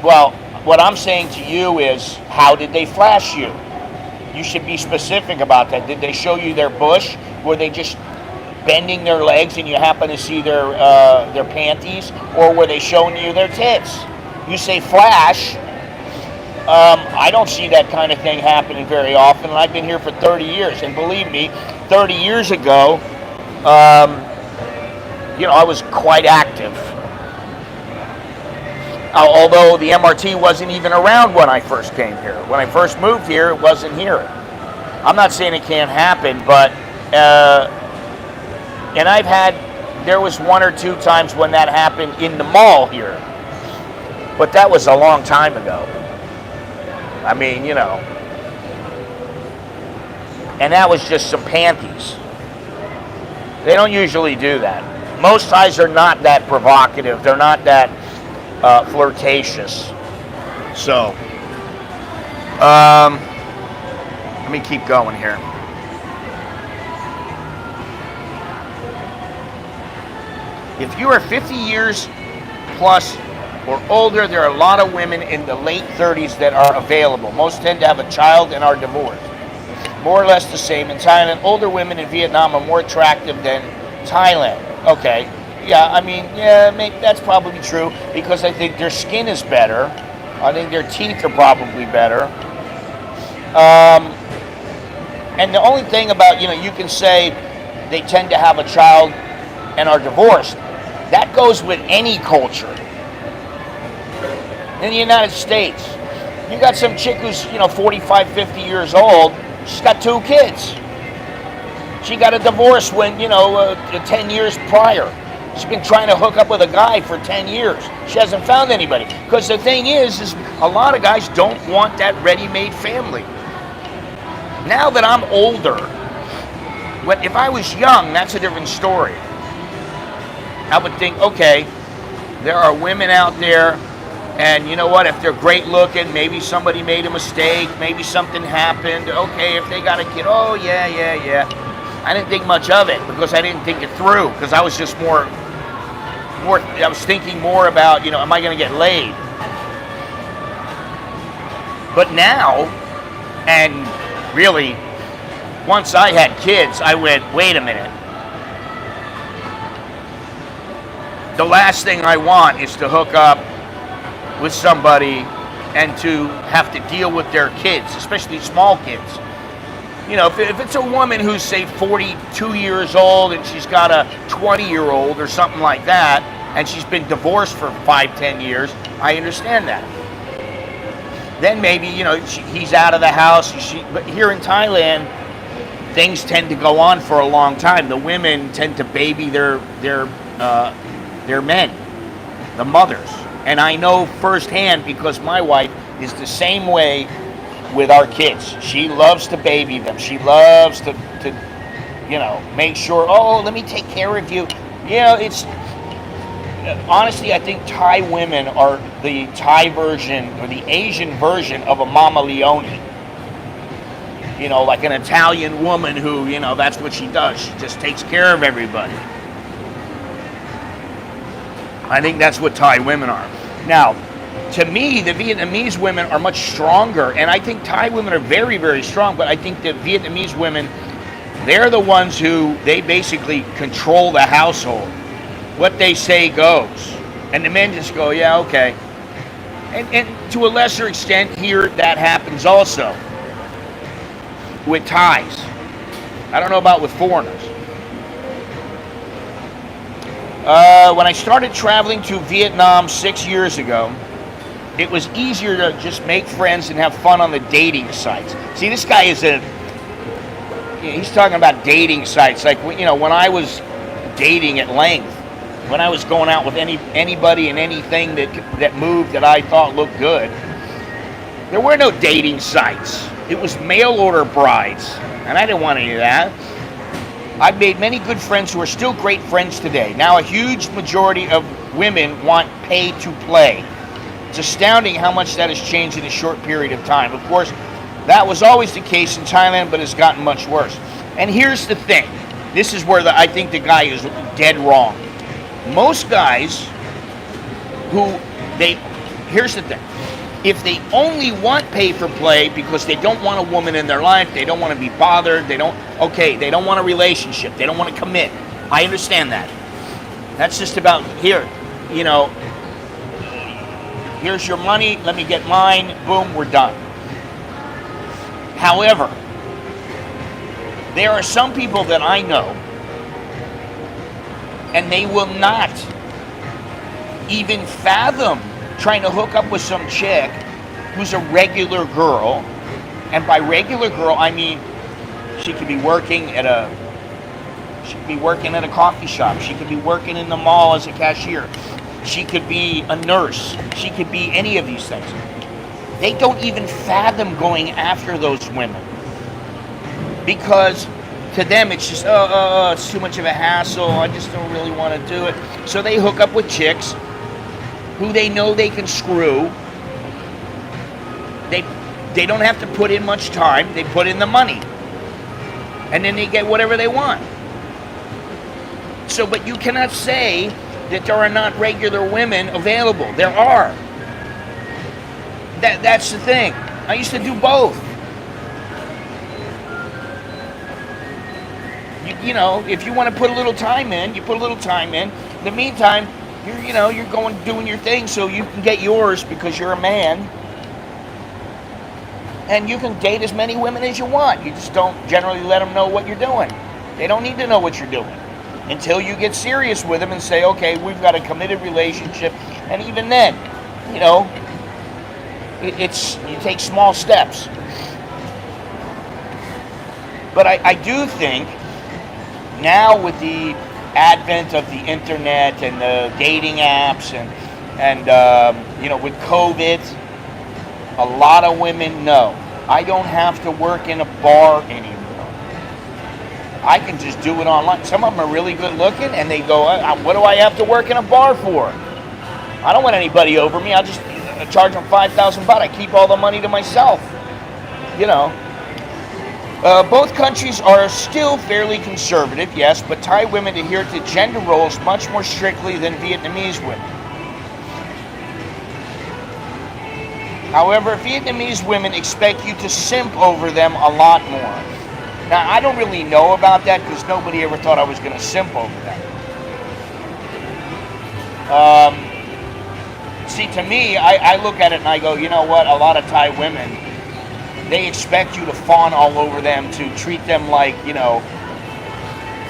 [SPEAKER 1] Well, what I'm saying to you is, how did they flash you? You should be specific about that. Did they show you their bush? Were they just bending their legs and you happen to see their panties? Or were they showing you their tits? You say flash. I don't see that kind of thing happening very often, and I've been here for 30 years. And believe me, 30 years ago, I was quite active. Although the MRT wasn't even around when I first came here. When I first moved here, it wasn't here. I'm not saying it can't happen, but, and there was 1 or 2 times when that happened in the mall here. But that was a long time ago. I mean, and that was just some panties. They don't usually do that. Most Thais are not that provocative. They're not that flirtatious. So, let me keep going here. If you are 50 years plus or older, there are a lot of women in the late 30s that are available. Most tend to have a child and are divorced. More or less the same. In Thailand, older women in Vietnam are more attractive than Thailand. Okay. Yeah, I mean, that's probably true because I think their skin is better. I think their teeth are probably better. And the only thing about, you can say they tend to have a child and are divorced. That goes with any culture. In the United States, you got some chick who's, 45, 50 years old. She's got 2 kids. She got a divorce when, 10 years prior. She's been trying to hook up with a guy for 10 years. She hasn't found anybody. Because the thing is a lot of guys don't want that ready-made family. Now that I'm older, if I was young, that's a different story. I would think, okay, there are women out there, and you know what, if they're great looking, maybe somebody made a mistake, maybe something happened, okay, if they got a kid, oh yeah. I didn't think much of it because I didn't think it through, because I was just I was thinking more about, am I going to get laid? But now, and really, once I had kids, I went, wait a minute. The last thing I want is to hook up with somebody and to have to deal with their kids, especially small kids. If it's a woman who's, say, 42 years old and she's got a 20-year-old or something like that, and she's been divorced for 5-10 years, I understand that. Then maybe, he's out of the house. But here in Thailand, things tend to go on for a long time. The women tend to baby their men, the mothers. And I know firsthand because my wife is the same way with our kids. She loves to baby them. She loves to make sure, oh, let me take care of you. Honestly, I think Thai women are the Thai version or the Asian version of a Mama Leone. Like an Italian woman who, that's what she does. She just takes care of everybody. I think that's what Thai women are. Now, to me, the Vietnamese women are much stronger, and I think Thai women are very, very strong, but I think the Vietnamese women, they're the ones who, they basically control the household. What they say goes. And the men just go, yeah, okay. And to a lesser extent here, that happens also with Thais. I don't know about with foreigners. When I started traveling to Vietnam 6 years ago, it was easier to just make friends and have fun on the dating sites. See, this guy he's talking about dating sites. Like, when I was dating at length, when I was going out with anybody and anything that moved that I thought looked good, there were no dating sites. It was mail order brides, and I didn't want any of that. I've made many good friends who are still great friends today. Now a huge majority of women want pay to play. It's astounding how much that has changed in a short period of time. Of course, that was always the case in Thailand, but it's gotten much worse. And here's the thing. This is where I think the guy is dead wrong. Most guys here's the thing. If they only want pay for play because they don't want a woman in their life, they don't want to be bothered, they don't want a relationship, they don't want to commit. I understand that. That's just about here's your money, let me get mine, boom, we're done. However, there are some people that I know, and they will not even fathom trying to hook up with some chick who's a regular girl. And by regular girl, I mean she could be working at a coffee shop. She could be working in the mall as a cashier. She could be a nurse. She could be any of these things. They don't even fathom going after those women because to them it's just, it's too much of a hassle. I just don't really want to do it. So they hook up with chicks who they know they can screw. They don't have to put in much time. They put in the money. And then they get whatever they want. So, but you cannot say that there are not regular women available. There are. That's the thing. I used to do both. You know, if you want to put a little time in, you put a little time in. In the meantime, you're going doing your thing so you can get yours because you're a man. And you can date as many women as you want. You just don't generally let them know what you're doing. They don't need to know what you're doing until you get serious with them and say, okay, we've got a committed relationship. And even then, you take small steps. But I do think now with the advent of the internet and the dating apps and with COVID, a lot of women know I don't have to work in a bar anymore. I can just do it online. Some of them are really good looking and they go, what do I have to work in a bar for? I don't want anybody over me. I'll just charge them $5,000. I keep all the money to myself. Both countries are still fairly conservative, yes, but Thai women adhere to gender roles much more strictly than Vietnamese women. However, Vietnamese women expect you to simp over them a lot more. Now, I don't really know about that because nobody ever thought I was going to simp over them. See, to me, I look at it and I go, you know what? A lot of Thai women, they expect you to fawn all over them, to treat them like,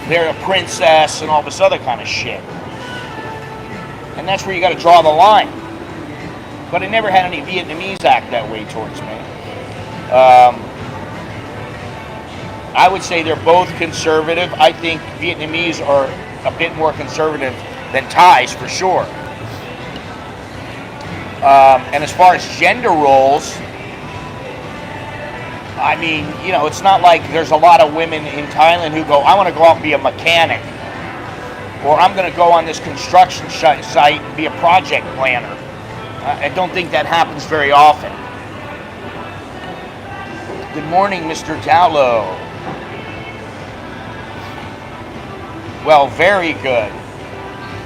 [SPEAKER 1] they're a princess and all this other kind of shit. And that's where you got to draw the line. But I never had any Vietnamese act that way towards me. I would say they're both conservative. I think Vietnamese are a bit more conservative than Thais, for sure. And as far as gender roles, I mean, it's not like there's a lot of women in Thailand who go, I want to go out and be a mechanic. Or I'm going to go on this construction site and be a project planner. I don't think that happens very often. Good morning, Mr. Tallow. Well, very good.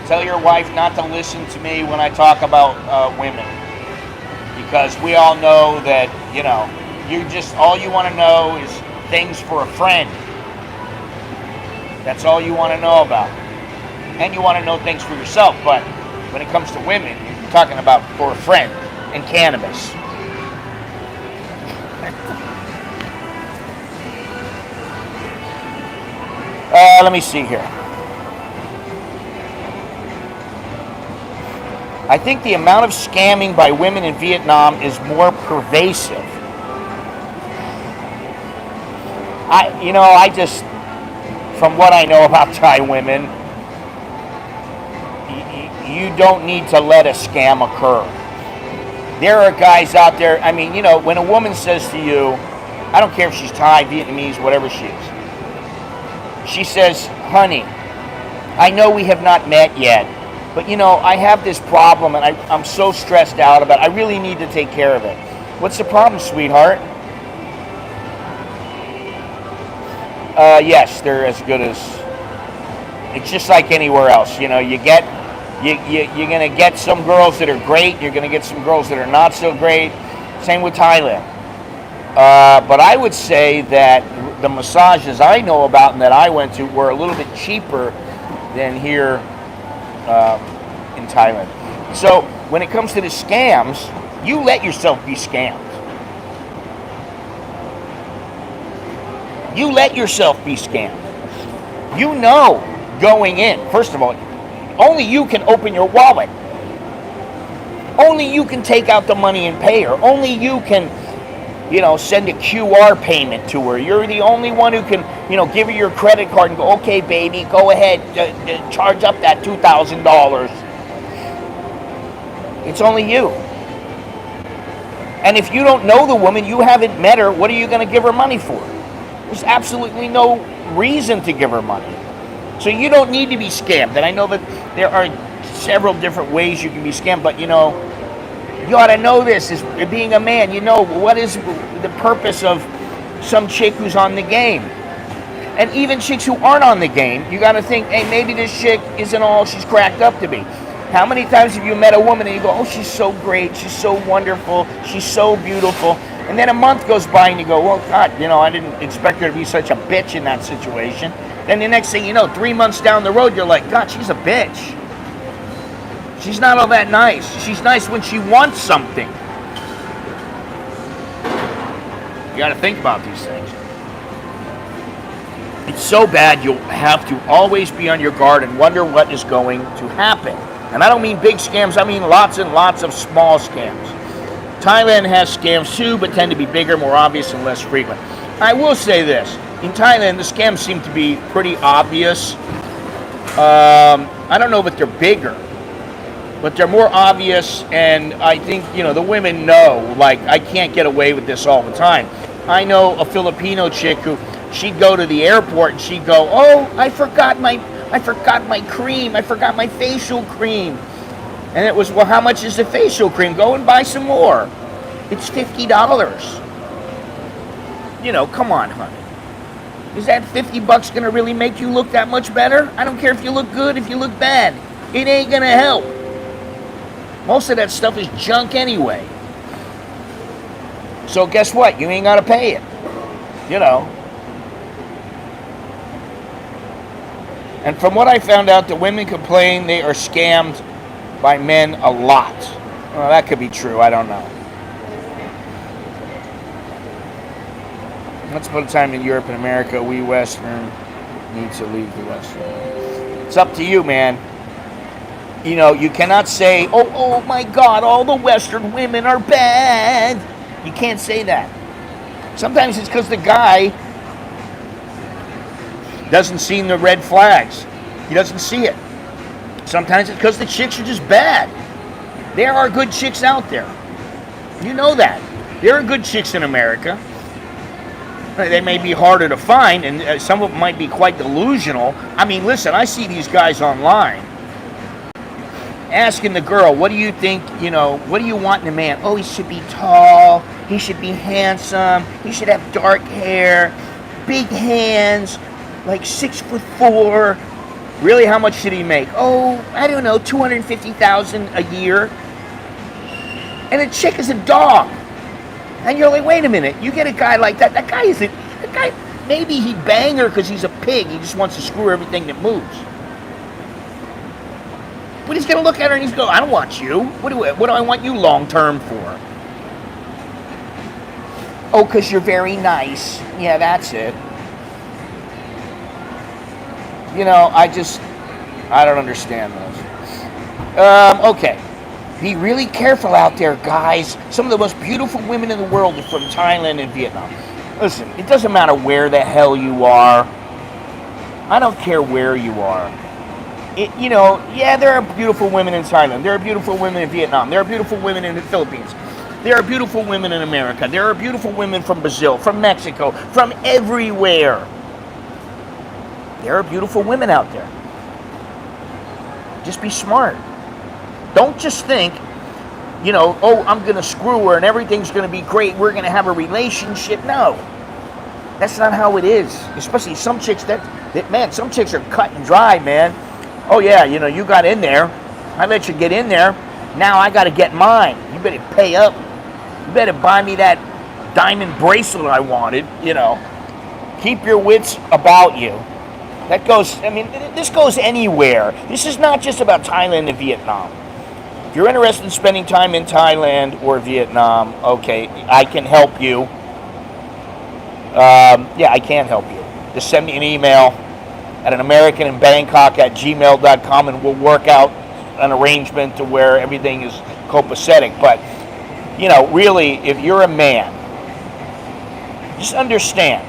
[SPEAKER 1] Tell your wife not to listen to me when I talk about women. Because we all know that, all you want to know is things for a friend. That's all you want to know about. And you want to know things for yourself, but when it comes to women, you're talking about for a friend and cannabis. Let me see here. I think the amount of scamming by women in Vietnam is more pervasive. From what I know about Thai women, you don't need to let a scam occur. There are guys out there, when a woman says to you, I don't care if she's Thai, Vietnamese, whatever she is, she says, honey, I know we have not met yet, but I have this problem and I'm so stressed out about it. I really need to take care of it. What's the problem, sweetheart? Yes, they're as good as, it's just like anywhere else. You're going to get some girls that are great. You're going to get some girls that are not so great. Same with Thailand. But I would say that the massages I know about and that I went to were a little bit cheaper than here in Thailand. So when it comes to the scams, you let yourself be scammed. You let yourself be scammed. Going in, first of all, Only you can open your wallet. Only you can take out the money and pay her. Only you can, send a QR payment to her. You're the only one who can, give her your credit card and go, okay, baby, go ahead, charge up that $2,000. It's only you. And if you don't know the woman, you haven't met her, what are you going to give her money for? There's absolutely no reason to give her money. So you don't need to be scammed. And I know that there are several different ways you can be scammed, but you ought to know this as being a man. What is the purpose of some chick who's on the game? And even chicks who aren't on the game, you got to think, hey, maybe this chick isn't all she's cracked up to be. How many times have you met a woman and you go, oh, she's so great, she's so wonderful, she's so beautiful, and then a month goes by and you go, well, God, I didn't expect her to be such a bitch in that situation. Then the next thing you know, 3 months down the road, you're like, God, she's a bitch. She's not all that nice. She's nice when she wants something. You got to think about these things. It's so bad you'll have to always be on your guard and wonder what is going to happen. And I don't mean big scams, I mean lots and lots of small scams. Thailand has scams too, but tend to be bigger, more obvious, and less frequent. I will say this. In Thailand, the scams seem to be pretty obvious. I don't know if they're bigger, but they're more obvious, and I think, the women know, like, I can't get away with this all the time. I know a Filipino chick who, she'd go to the airport and she'd go, oh, I forgot my cream, I forgot my facial cream. And it was, well, how much is the facial cream? Go and buy some more. It's $50. Come on, honey. Is that $50 going to really make you look that much better? I don't care if you look good, if you look bad. It ain't going to help. Most of that stuff is junk anyway. So guess what? You ain't got to pay it. And from what I found out, the women complain they are scammed by men a lot. Well, that could be true. I don't know. Once upon a time in Europe and America, we Western need to leave the Western. It's up to you, man. You cannot say, oh my God, all the Western women are bad. You can't say that. Sometimes it's because the guy doesn't see the red flags. He doesn't see it. Sometimes it's because the chicks are just bad. There are good chicks out there. You know that. There are good chicks in America. They may be harder to find, and some of them might be quite delusional. I mean, listen, I see these guys online asking the girl, what do you think, what do you want in a man? Oh, he should be tall, he should be handsome, he should have dark hair, big hands, like 6'4". Really, how much should he make? Oh, I don't know, $250,000 a year. And the chick is a dog. And you're like, wait a minute, you get a guy like that, that guy, maybe he'd bang her because he's a pig, he just wants to screw everything that moves. But he's going to look at her and he's going, I don't want you. What do I want you long term for? Oh, because you're very nice. Yeah, that's it. I don't understand those. Okay. Be really careful out there, guys. Some of the most beautiful women in the world are from Thailand and Vietnam. Listen, it doesn't matter where the hell you are. I don't care where you are. There are beautiful women in Thailand. There are beautiful women in Vietnam. There are beautiful women in the Philippines. There are beautiful women in America. There are beautiful women from Brazil, from Mexico, from everywhere. There are beautiful women out there. Just be smart. Don't just think, oh, I'm going to screw her and everything's going to be great. We're going to have a relationship. No. That's not how it is. Especially some chicks some chicks are cut and dry, man. Oh, yeah, you got in there. I let you get in there. Now I got to get mine. You better pay up. You better buy me that diamond bracelet I wanted, Keep your wits about you. That goes, this goes anywhere. This is not just about Thailand and Vietnam. If you're interested in spending time in Thailand or Vietnam, okay, I can help you. I can help you. Just send me an email. at an American in Bangkok at gmail.com, and we'll work out an arrangement to where everything is copacetic. But, you know, really, if you're a man, just understand,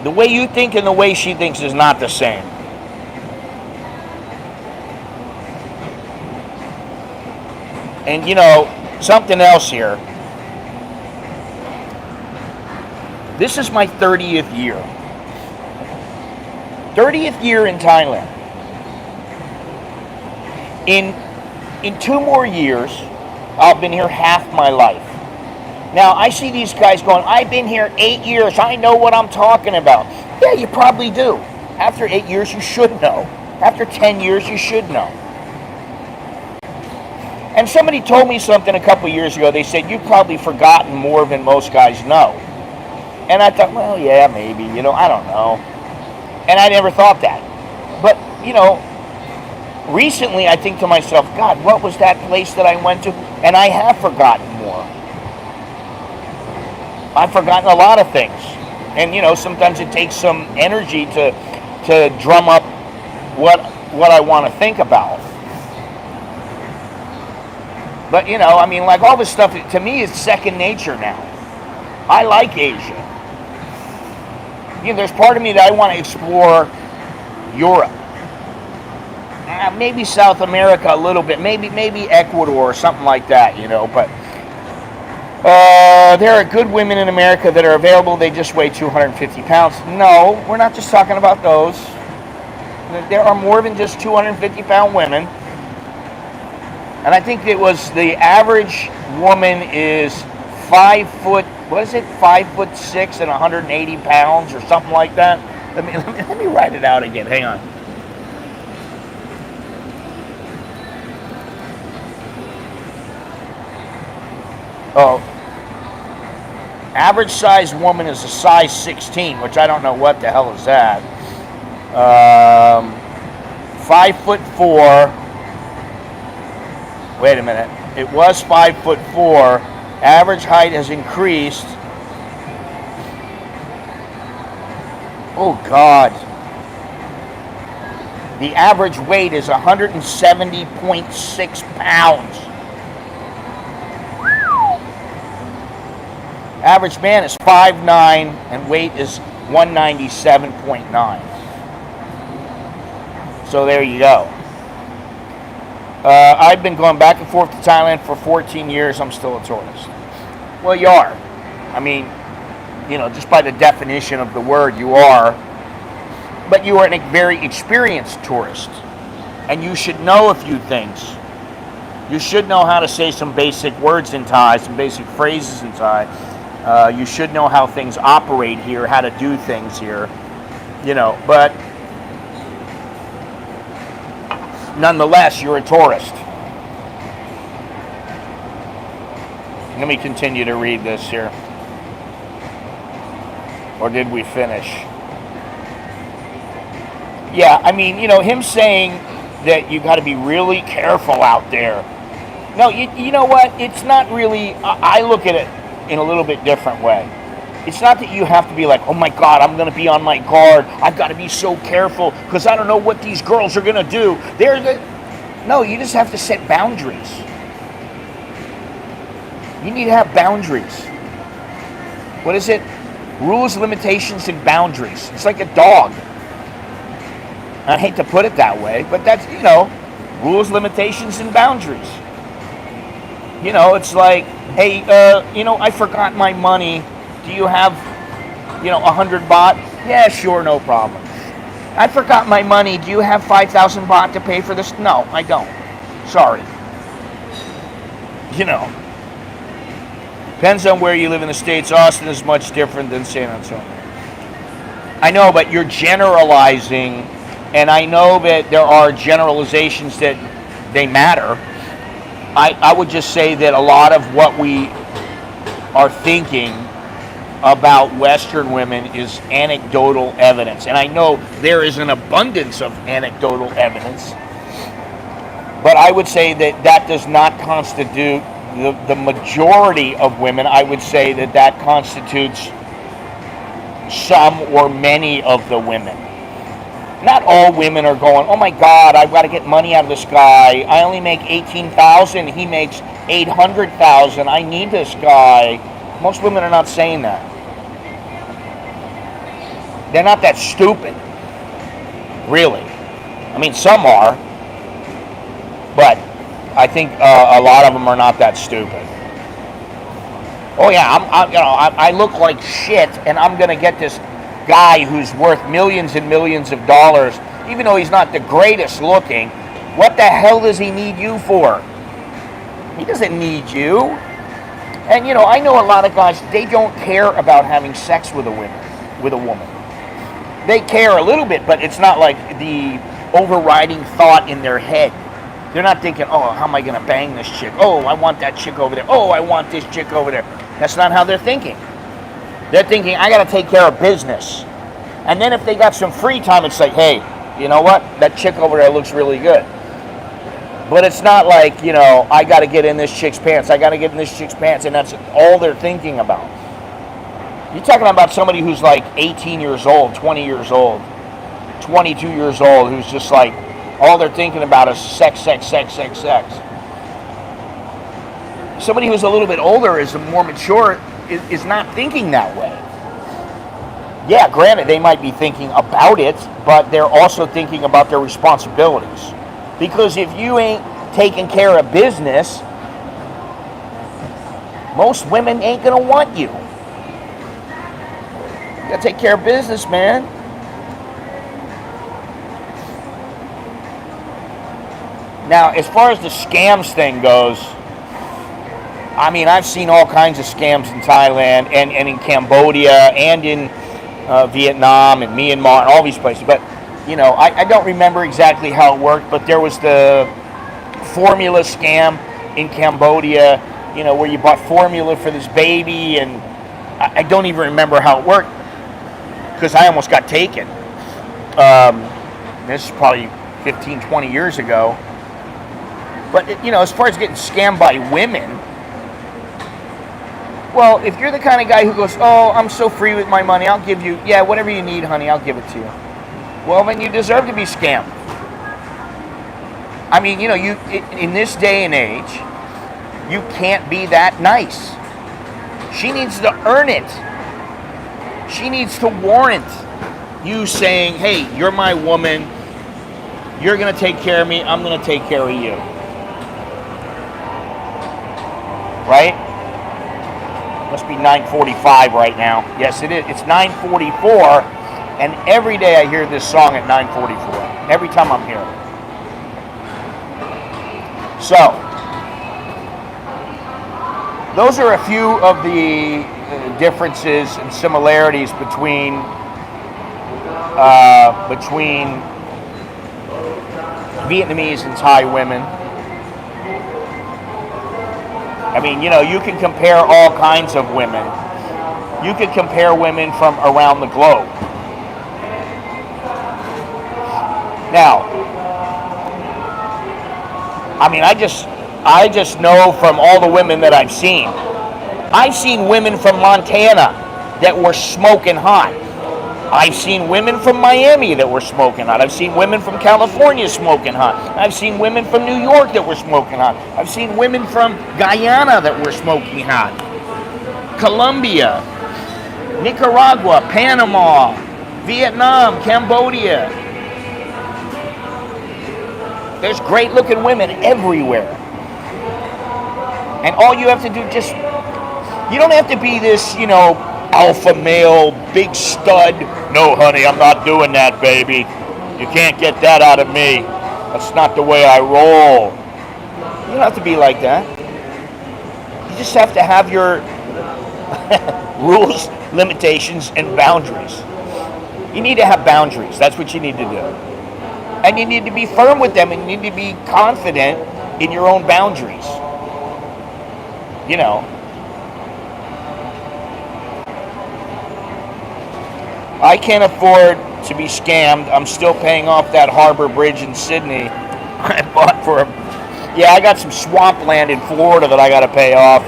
[SPEAKER 1] the way you think and the way she thinks is not the same. And, you know, something else here. This is my 30th year. 30th year in Thailand. In 2 more years, I've been here half my life. Now, I see these guys going, I've been here 8 years, I know what I'm talking about. Yeah, you probably do. After 8 years, you should know. After 10 years, you should know. And somebody told me something a couple years ago. They said, you've probably forgotten more than most guys know. And I thought, well, yeah, maybe, you know, I don't know. And I never thought that. But, you know, recently I think to myself, God, what was that place that I went to? And I have forgotten more. I've forgotten a lot of things. And, you know, sometimes it takes some energy to drum up what I want to think about. But, you know, I mean, like all this stuff, to me, is second nature now. I like Asia. You know, there's part of me that I want to explore Europe. Maybe South America a little bit. Maybe Ecuador or something like that, you know. But there are good women in America that are available. They just weigh 250 pounds. No, we're not just talking about those. There are more than just 250-pound women. And I think it was the average woman is 5 foot, what is it, 5'6" and 180 pounds or something like that. Let me write it out again. Hang on. Oh, average size woman is a size 16, which I don't know what the hell is that. 5'4". Wait a minute. It was 5'4". Average height has increased. Oh God. The average weight is 170.6 pounds. Average man is 5'9" and weight is 197.9. So there you go. I've been going back and forth to Thailand for 14 years. I'm still a tourist. Well, you are. I mean, you know, just by the definition of the word, you are. But you are a very experienced tourist. And you should know a few things. You should know how to say some basic words in Thai, some basic phrases in Thai. You should know how things operate here, how to do things here. You know, but nonetheless, you're a tourist. Let me continue to read this here. Or did we finish? Yeah, I mean, you know, him saying that you got to be really careful out there. No, you know what? It's not really, I look at it in a little bit different way. It's not that you have to be like, oh my God, I'm going to be on my guard. I've got to be so careful because I don't know what these girls are going to do. No, you just have to set boundaries. You need to have boundaries. What is it? Rules, limitations, and boundaries. It's like a dog. I hate to put it that way, but that's, you know, rules, limitations, and boundaries. You know, it's like, hey, you know, I forgot my money. Do you have, you know, 100 baht? Yeah, sure, no problem. I forgot my money. Do you have 5,000 baht to pay for this? No, I don't. Sorry. You know. Depends on where you live in the States. Austin is much different than San Antonio. I know, but you're generalizing, and I know that there are generalizations that they matter. I would just say that a lot of what we are thinking about Western women is anecdotal evidence. And I know there is an abundance of anecdotal evidence, but I would say that that does not constitute the majority of women. I would say that that constitutes some or many of the women. not all women are going, oh my God, I've got to get money out of this guy. I only make 18,000, he makes 800,000. I need this guy. Most women are not saying that. They're not that stupid, really. I mean, some are, but I think a lot of them are not that stupid. Oh yeah, I look like shit, and I'm gonna get this guy who's worth millions and millions of dollars, even though he's not the greatest looking. What the hell does he need you for? He doesn't need you. And I know a lot of guys, they don't care about having sex with a woman. They care a little bit, but it's not like the overriding thought in their head. They're not thinking, oh, how am I going to bang this chick? Oh, I want that chick over there. Oh, I want this chick over there. That's not how they're thinking. They're thinking, I got to take care of business. And then if they got some free time, it's like, hey, you know what? That chick over there looks really good. But it's not like, I got to get in this chick's pants. I got to get in this chick's pants. And that's all they're thinking about. You're talking about somebody who's like 18 years old, 20 years old, 22 years old, who's just like, all they're thinking about is sex, sex, sex, sex, sex. Somebody who's a little bit older, is more mature, is not thinking that way. Yeah, granted, they might be thinking about it, but they're also thinking about their responsibilities. Because if you ain't taking care of business, most women ain't gonna want you. You gotta take care of business, man. Now, as far as the scams thing goes, I mean, I've seen all kinds of scams in Thailand and in Cambodia and in Vietnam and Myanmar and all these places. But, I don't remember exactly how it worked, but there was the formula scam in Cambodia, where you bought formula for this baby, and I don't even remember how it worked because I almost got taken. This is probably 15, 20 years ago. But, as far as getting scammed by women, well, if you're the kind of guy who goes, oh, I'm so free with my money, I'll give you, yeah, whatever you need, honey, I'll give it to you. Well, then you deserve to be scammed. I mean, in this day and age, you can't be that nice. She needs to earn it. She needs to warrant you saying, hey, you're my woman, you're going to take care of me, I'm going to take care of you. Right? Must be 9:45 right now. Yes, it is. It's 9:44, and every day I hear this song at 9:44. Every time I'm here. So, those are a few of the differences and similarities between Vietnamese and Thai women. I mean, you can compare all kinds of women. You could compare women from around the globe. Now, I mean, I just know from all the women that I've seen. I've seen women from Montana that were smoking hot. I've seen women from Miami that were smoking hot. I've seen women from California smoking hot. I've seen women from New York that were smoking hot. I've seen women from Guyana that were smoking hot. Colombia, Nicaragua, Panama, Vietnam, Cambodia. There's great looking women everywhere. And all you have to do you don't have to be this, alpha male, big stud. No, honey, I'm not doing that, baby. You can't get that out of me. That's not the way I roll. You don't have to be like that. You just have to have your rules, limitations, and boundaries. You need to have boundaries. That's what you need to do. And you need to be firm with them, and you need to be confident in your own boundaries. I can't afford to be scammed. I'm still paying off that Harbor Bridge in Sydney. I bought I got some swampland in Florida that I got to pay off.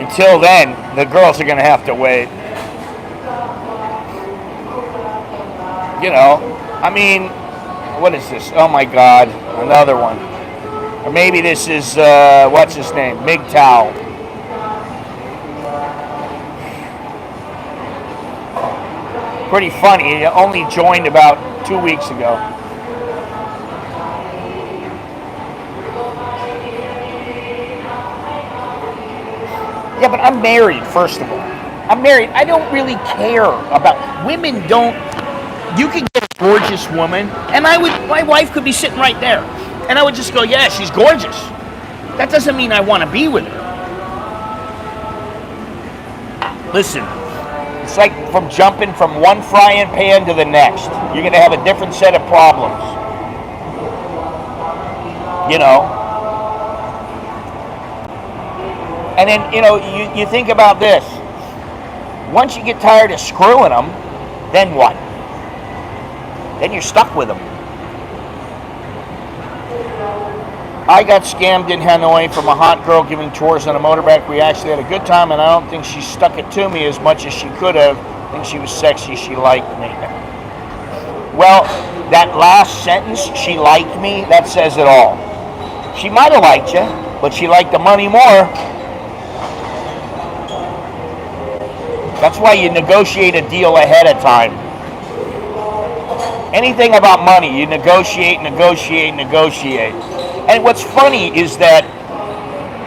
[SPEAKER 1] Until then, the girls are going to have to wait. You know, I mean, what is this? Oh my God, another one. Or maybe this is, what's his name? MGTOW. Pretty funny. He only joined about 2 weeks ago. Yeah, but I'm married, first of all. I'm married. I don't really care about women. Don't. You can get a gorgeous woman, and my wife could be sitting right there, and I would just go, yeah, she's gorgeous. That doesn't mean I want to be with her. Listen, it's like from jumping from one frying pan to the next. You're going to have a different set of problems. You know? And then, you know, you think about this. Once you get tired of screwing them, then what? Then you're stuck with them. I got scammed in Hanoi from a hot girl giving tours on a motorbike. We actually had a good time, and I don't think she stuck it to me as much as she could have. I think she was sexy. She liked me. Well, that last sentence, she liked me, that says it all. She might have liked you, but she liked the money more. That's why you negotiate a deal ahead of time. Anything about money, you negotiate. And what's funny is that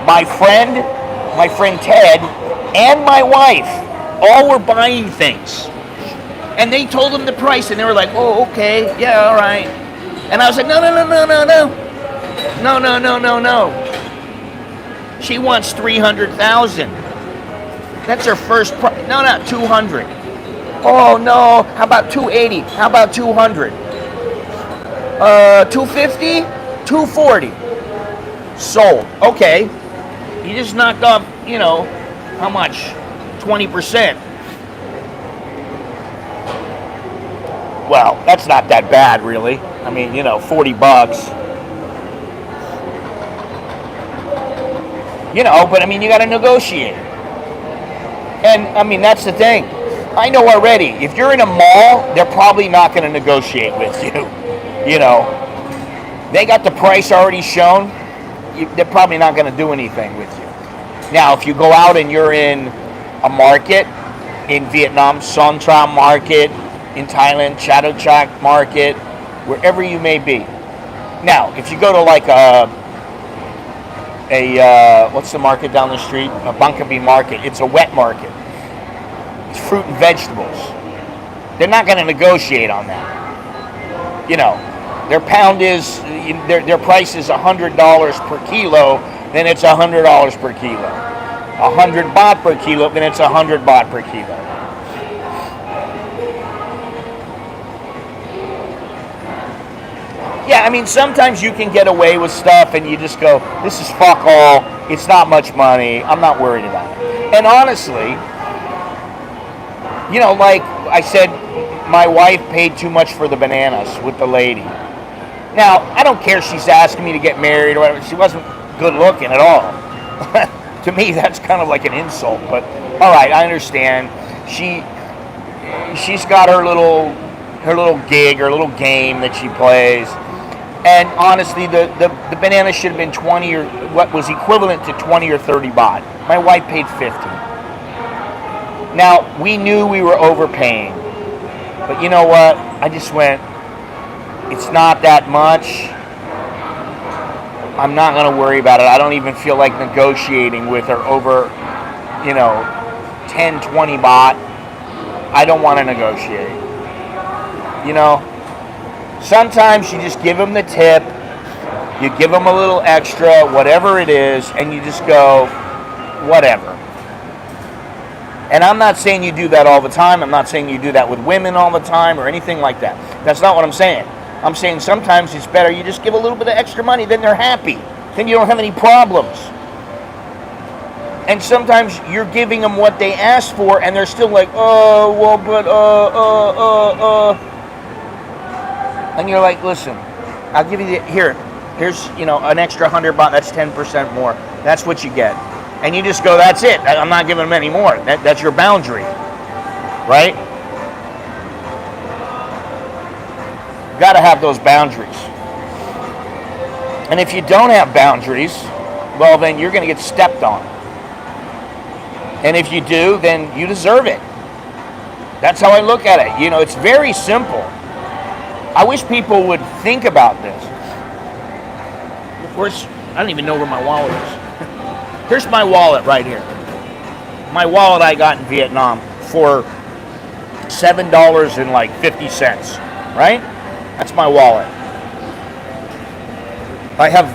[SPEAKER 1] my friend Ted, and my wife all were buying things. And they told them the price, and they were like, oh, okay, yeah, all right. And I was like, no. She wants 300,000. That's her first price. No, not 200. Oh no, how about 280? How about 200? 250? 240. Sold. Okay. You just knocked off, you know, how much? 20%. Well, that's not that bad, really. I mean, you know, $40. You know, but I mean, you got to negotiate. And I mean, that's the thing. I know already, if you're in a mall, they're probably not going to negotiate with you. You know, they got the price already shown. They're probably not going to do anything with you. Now, if you go out and you're in a market, in Vietnam, Son Tra market, in Thailand, Chatuchak market, wherever you may be. Now, if you go to like what's the market down the street? A Bangkok market. It's a wet market. It's fruit and vegetables. They're not going to negotiate on that. You know, their pound is, their price is $100 per kilo, then it's $100 per kilo. 100 baht per kilo, then it's 100 baht per kilo. Yeah, I mean, sometimes you can get away with stuff and you just go, this is fuck all, it's not much money, I'm not worried about it. And honestly, you know, like I said, my wife paid too much for the bananas with the lady. Now, I don't care if she's asking me to get married or whatever, she wasn't good looking at all. To me, that's kind of like an insult, but all right, I understand. She's got her little gig, her little game that she plays. And honestly, the banana should have been 20 or what was equivalent to 20 or 30 baht. My wife paid 50. Now, we knew we were overpaying. But you know what? I just went, it's not that much. I'm not going to worry about it. I don't even feel like negotiating with her over, you know, 10, 20 baht. I don't want to negotiate. You know? Sometimes you just give them the tip, you give them a little extra, whatever it is, and you just go, whatever. And I'm not saying you do that all the time. I'm not saying you do that with women all the time or anything like that. That's not what I'm saying. I'm saying sometimes it's better you just give a little bit of extra money, then they're happy. Then you don't have any problems. And sometimes you're giving them what they asked for, and they're still like, oh, well, but, And you're like, listen, I'll give you here's, you know, an extra 100 baht, that's 10% more. That's what you get. And you just go, that's it. I'm not giving them any more. That's your boundary, right? got to have those boundaries. And if you don't have boundaries, well, then you're going to get stepped on. And if you do, then you deserve it. That's how I look at it. You know, it's very simple. I wish people would think about this. Of course, I don't even know where my wallet is. Here's my wallet right here. My wallet I got in Vietnam for $7.50, right? That's my wallet. I have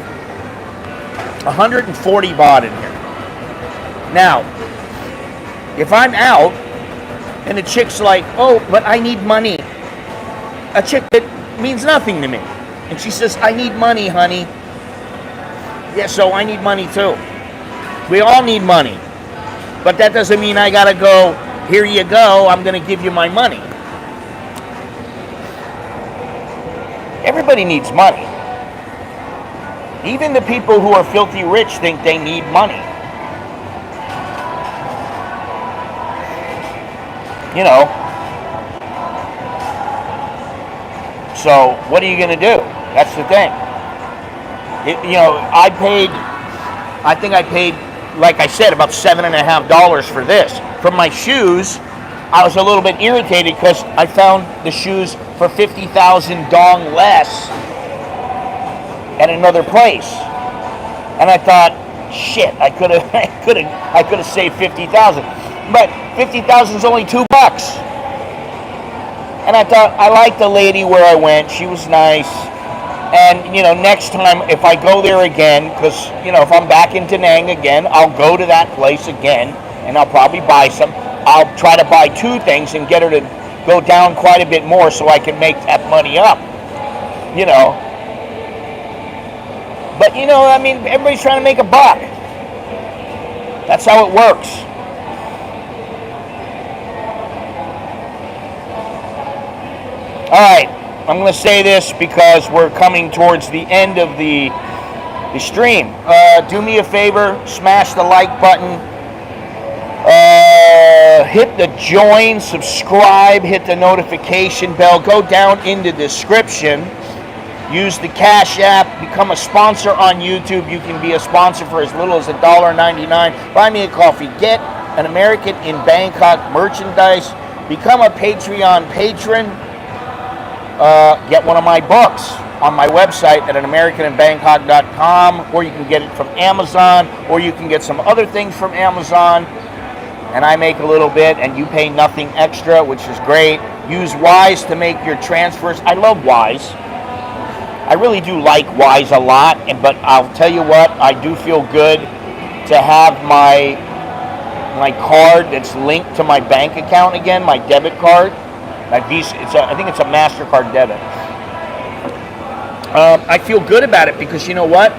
[SPEAKER 1] 140 baht in here. Now, if I'm out and the chick's like, oh, but I need money. A chick that means nothing to me. And she says, I need money, honey. Yeah, so I need money too. We all need money. But that doesn't mean I gotta go, here you go, I'm gonna give you my money. Everybody needs money. Even the people who are filthy rich think they need money. You know. So, what are you going to do? That's the thing. I think I paid, like I said, about $7.50 for this. For my shoes, I was a little bit irritated because I found the shoes for 50,000 dong less at another place. And I thought, shit, I could have saved 50,000. But 50,000 is only $2. And I thought, I liked the lady where I went. She was nice. And, you know, next time, if I go there again, because, you know, if I'm back in Da Nang again, I'll go to that place again, and I'll probably buy some. I'll try to buy 2 things and get her to go down quite a bit more so I can make that money up. You know. But, you know, I mean, everybody's trying to make a buck. That's how it works. All right, I'm going to say this because we're coming towards the end of the stream. Do me a favor, smash the like button, hit the join, subscribe, hit the notification bell, go down in the description, use the Cash App, become a sponsor on YouTube. You can be a sponsor for as little as $1.99. Buy me a coffee, get an American in Bangkok merchandise, become a Patreon patron. Get one of my books on my website at anamericaninbangkok.com, or you can get it from Amazon, or you can get some other things from Amazon, and I make a little bit, and you pay nothing extra, which is great. Use Wise to make your transfers. I love Wise. I really do like Wise a lot, but I'll tell you what, I do feel good to have my card that's linked to my bank account again, my debit card. Like Visa, I think it's a MasterCard debit. I feel good about it because you know what?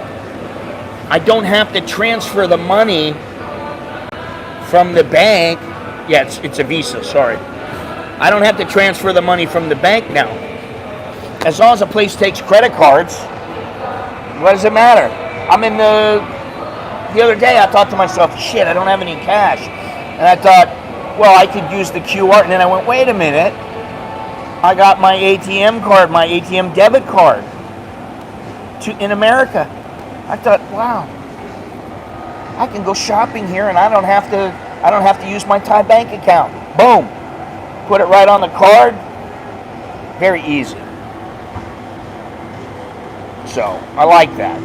[SPEAKER 1] I don't have to transfer the money from the bank. Yeah, it's a Visa, sorry. I don't have to transfer the money from the bank now. As long as a place takes credit cards, what does it matter? The other day I thought to myself, shit, I don't have any cash. And I thought, well, I could use the QR. And then I went, wait a minute. I got my ATM card, my ATM debit card in America. I thought, wow, I can go shopping here and I don't have to use my Thai bank account. Boom. Put it right on the card. Very easy. So, I like that.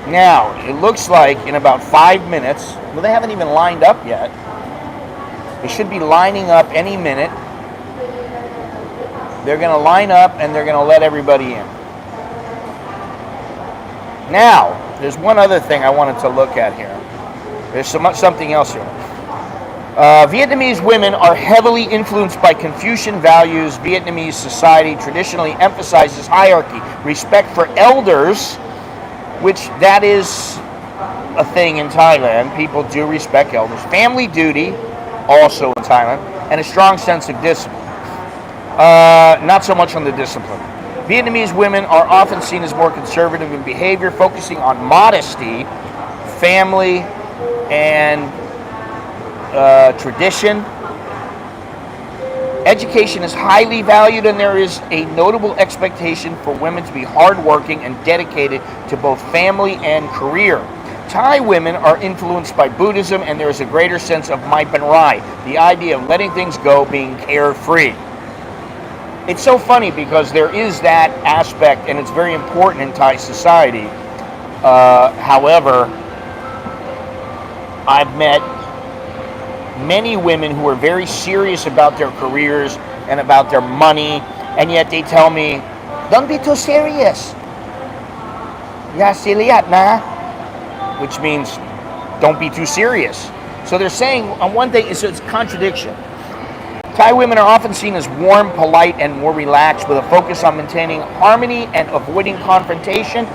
[SPEAKER 1] Now, it looks like in about 5 minutes, well, they haven't even lined up yet. They should be lining up any minute. They're going to line up and they're going to let everybody in. Now, there's one other thing I wanted to look at here. There's something else here. Vietnamese women are heavily influenced by Confucian values. Vietnamese society traditionally emphasizes hierarchy, respect for elders, which that is a thing in Thailand. People do respect elders. Family duty, also in Thailand, and a strong sense of discipline. Not so much on the discipline. Vietnamese women are often seen as more conservative in behavior, focusing on modesty, family, and tradition. Education is highly valued, and there is a notable expectation for women to be hardworking and dedicated to both family and career. Thai women are influenced by Buddhism, and there is a greater sense of Mai Pan Rai, the idea of letting things go, being carefree. It's so funny because there is that aspect, and it's very important in Thai society. However, I've met many women who are very serious about their careers and about their money, and yet they tell me, don't be too serious. Ya serious na, which means don't be too serious. So they're saying on one thing, it's a contradiction. Thai women are often seen as warm, polite, and more relaxed, with a focus on maintaining harmony and avoiding confrontation.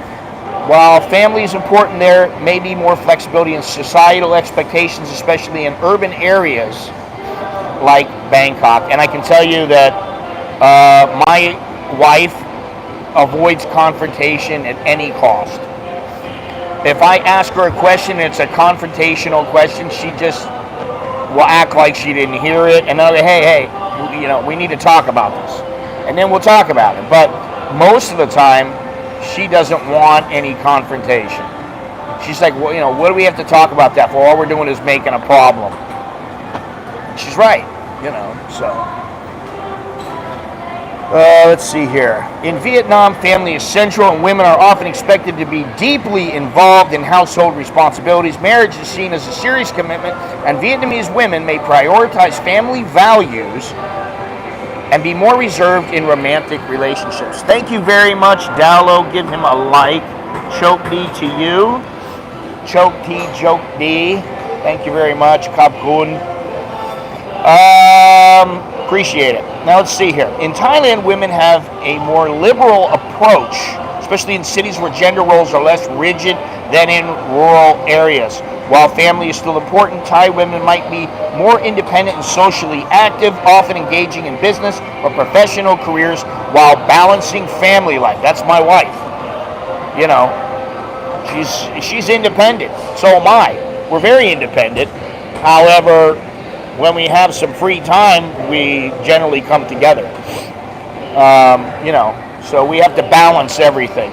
[SPEAKER 1] While family is important, there may be more flexibility in societal expectations, especially in urban areas like Bangkok. And I can tell you that my wife avoids confrontation at any cost. If I ask her a question, it's a confrontational question, she just will act like she didn't hear it, and I'll say, hey, we need to talk about this. And then we'll talk about it. But most of the time, she doesn't want any confrontation. She's like, well, what do we have to talk about that for? All we're doing is making a problem. And she's right, so. Let's see here. In Vietnam, family is central, and women are often expected to be deeply involved in household responsibilities. Marriage is seen as a serious commitment, and Vietnamese women may prioritize family values and be more reserved in romantic relationships. Thank you very much, Dowlow. Give him a like. Choke D to you. Choke T, Joke D. Thank you very much. Khap Kun. Appreciate it. Now let's see here. In Thailand, women have a more liberal approach, especially in cities where gender roles are less rigid than in rural areas. While family is still important, Thai women might be more independent and socially active, often engaging in business or professional careers while balancing family life. That's my wife. She's independent. So am I. We're very independent. However, when we have some free time, we generally come together. So we have to balance everything.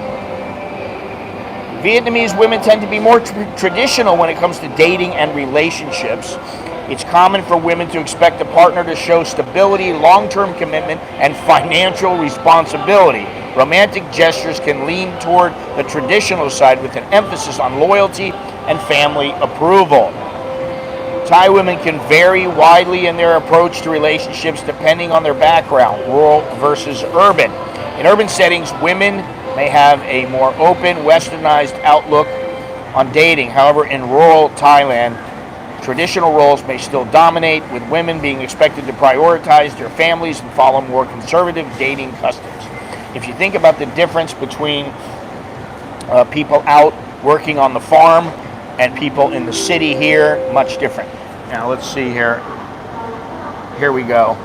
[SPEAKER 1] Vietnamese women tend to be more traditional when it comes to dating and relationships. It's common for women to expect a partner to show stability, long-term commitment, and financial responsibility. Romantic gestures can lean toward the traditional side with an emphasis on loyalty and family approval. Thai women can vary widely in their approach to relationships depending on their background, rural versus urban. In urban settings, women may have a more open, westernized outlook on dating. However, in rural Thailand, traditional roles may still dominate, with women being expected to prioritize their families and follow more conservative dating customs. If you think about the difference between people out working on the farm and people in the city here, much different. Now let's see here. Here we go.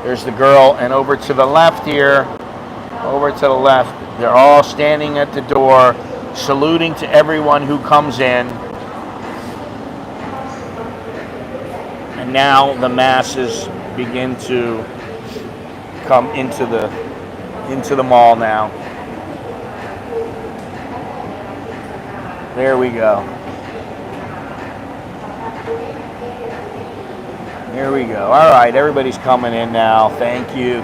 [SPEAKER 1] There's the girl, and over to the left here, they're all standing at the door, saluting to everyone who comes in. And now the masses begin to come into the mall now. There we go. Here we go. All right, everybody's coming in now. Thank you,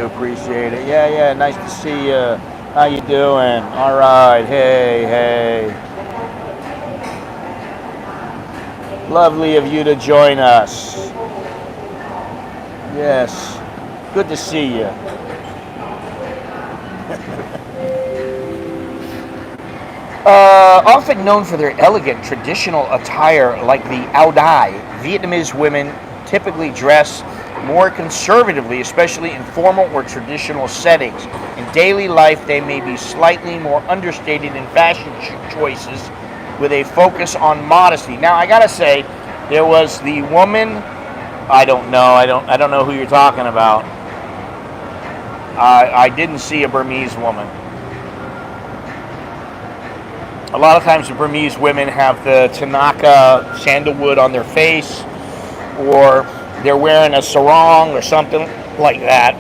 [SPEAKER 1] appreciate it. Yeah, nice to see you. How you doing? All right, hey. Lovely of you to join us. Yes, good to see you. Often known for their elegant traditional attire like the Áo Đai, Vietnamese women typically dress more conservatively, especially in formal or traditional settings. In daily life, they may be slightly more understated in fashion choices, with a focus on modesty. Now, I gotta say, there was the woman. I don't know who you're talking about. I didn't see a Burmese woman. A lot of times the Burmese women have the Tanaka sandalwood on their face, or they're wearing a sarong or something like that.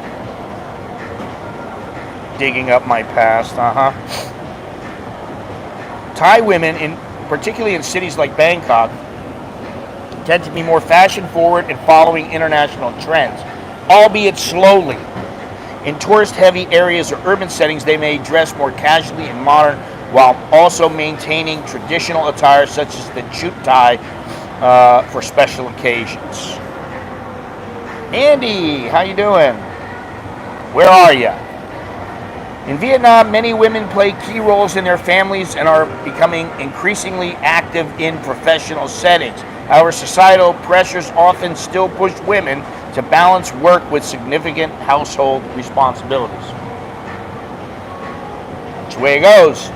[SPEAKER 1] Digging up my past, Thai women, particularly in cities like Bangkok, tend to be more fashion forward and following international trends, albeit slowly. In tourist-heavy areas or urban settings, they may dress more casually and modern while also maintaining traditional attire such as the jute tie for special occasions. Andy, how you doing? Where are you? In Vietnam, many women play key roles in their families and are becoming increasingly active in professional settings. However, societal pressures often still push women to balance work with significant household responsibilities. That's the way it goes.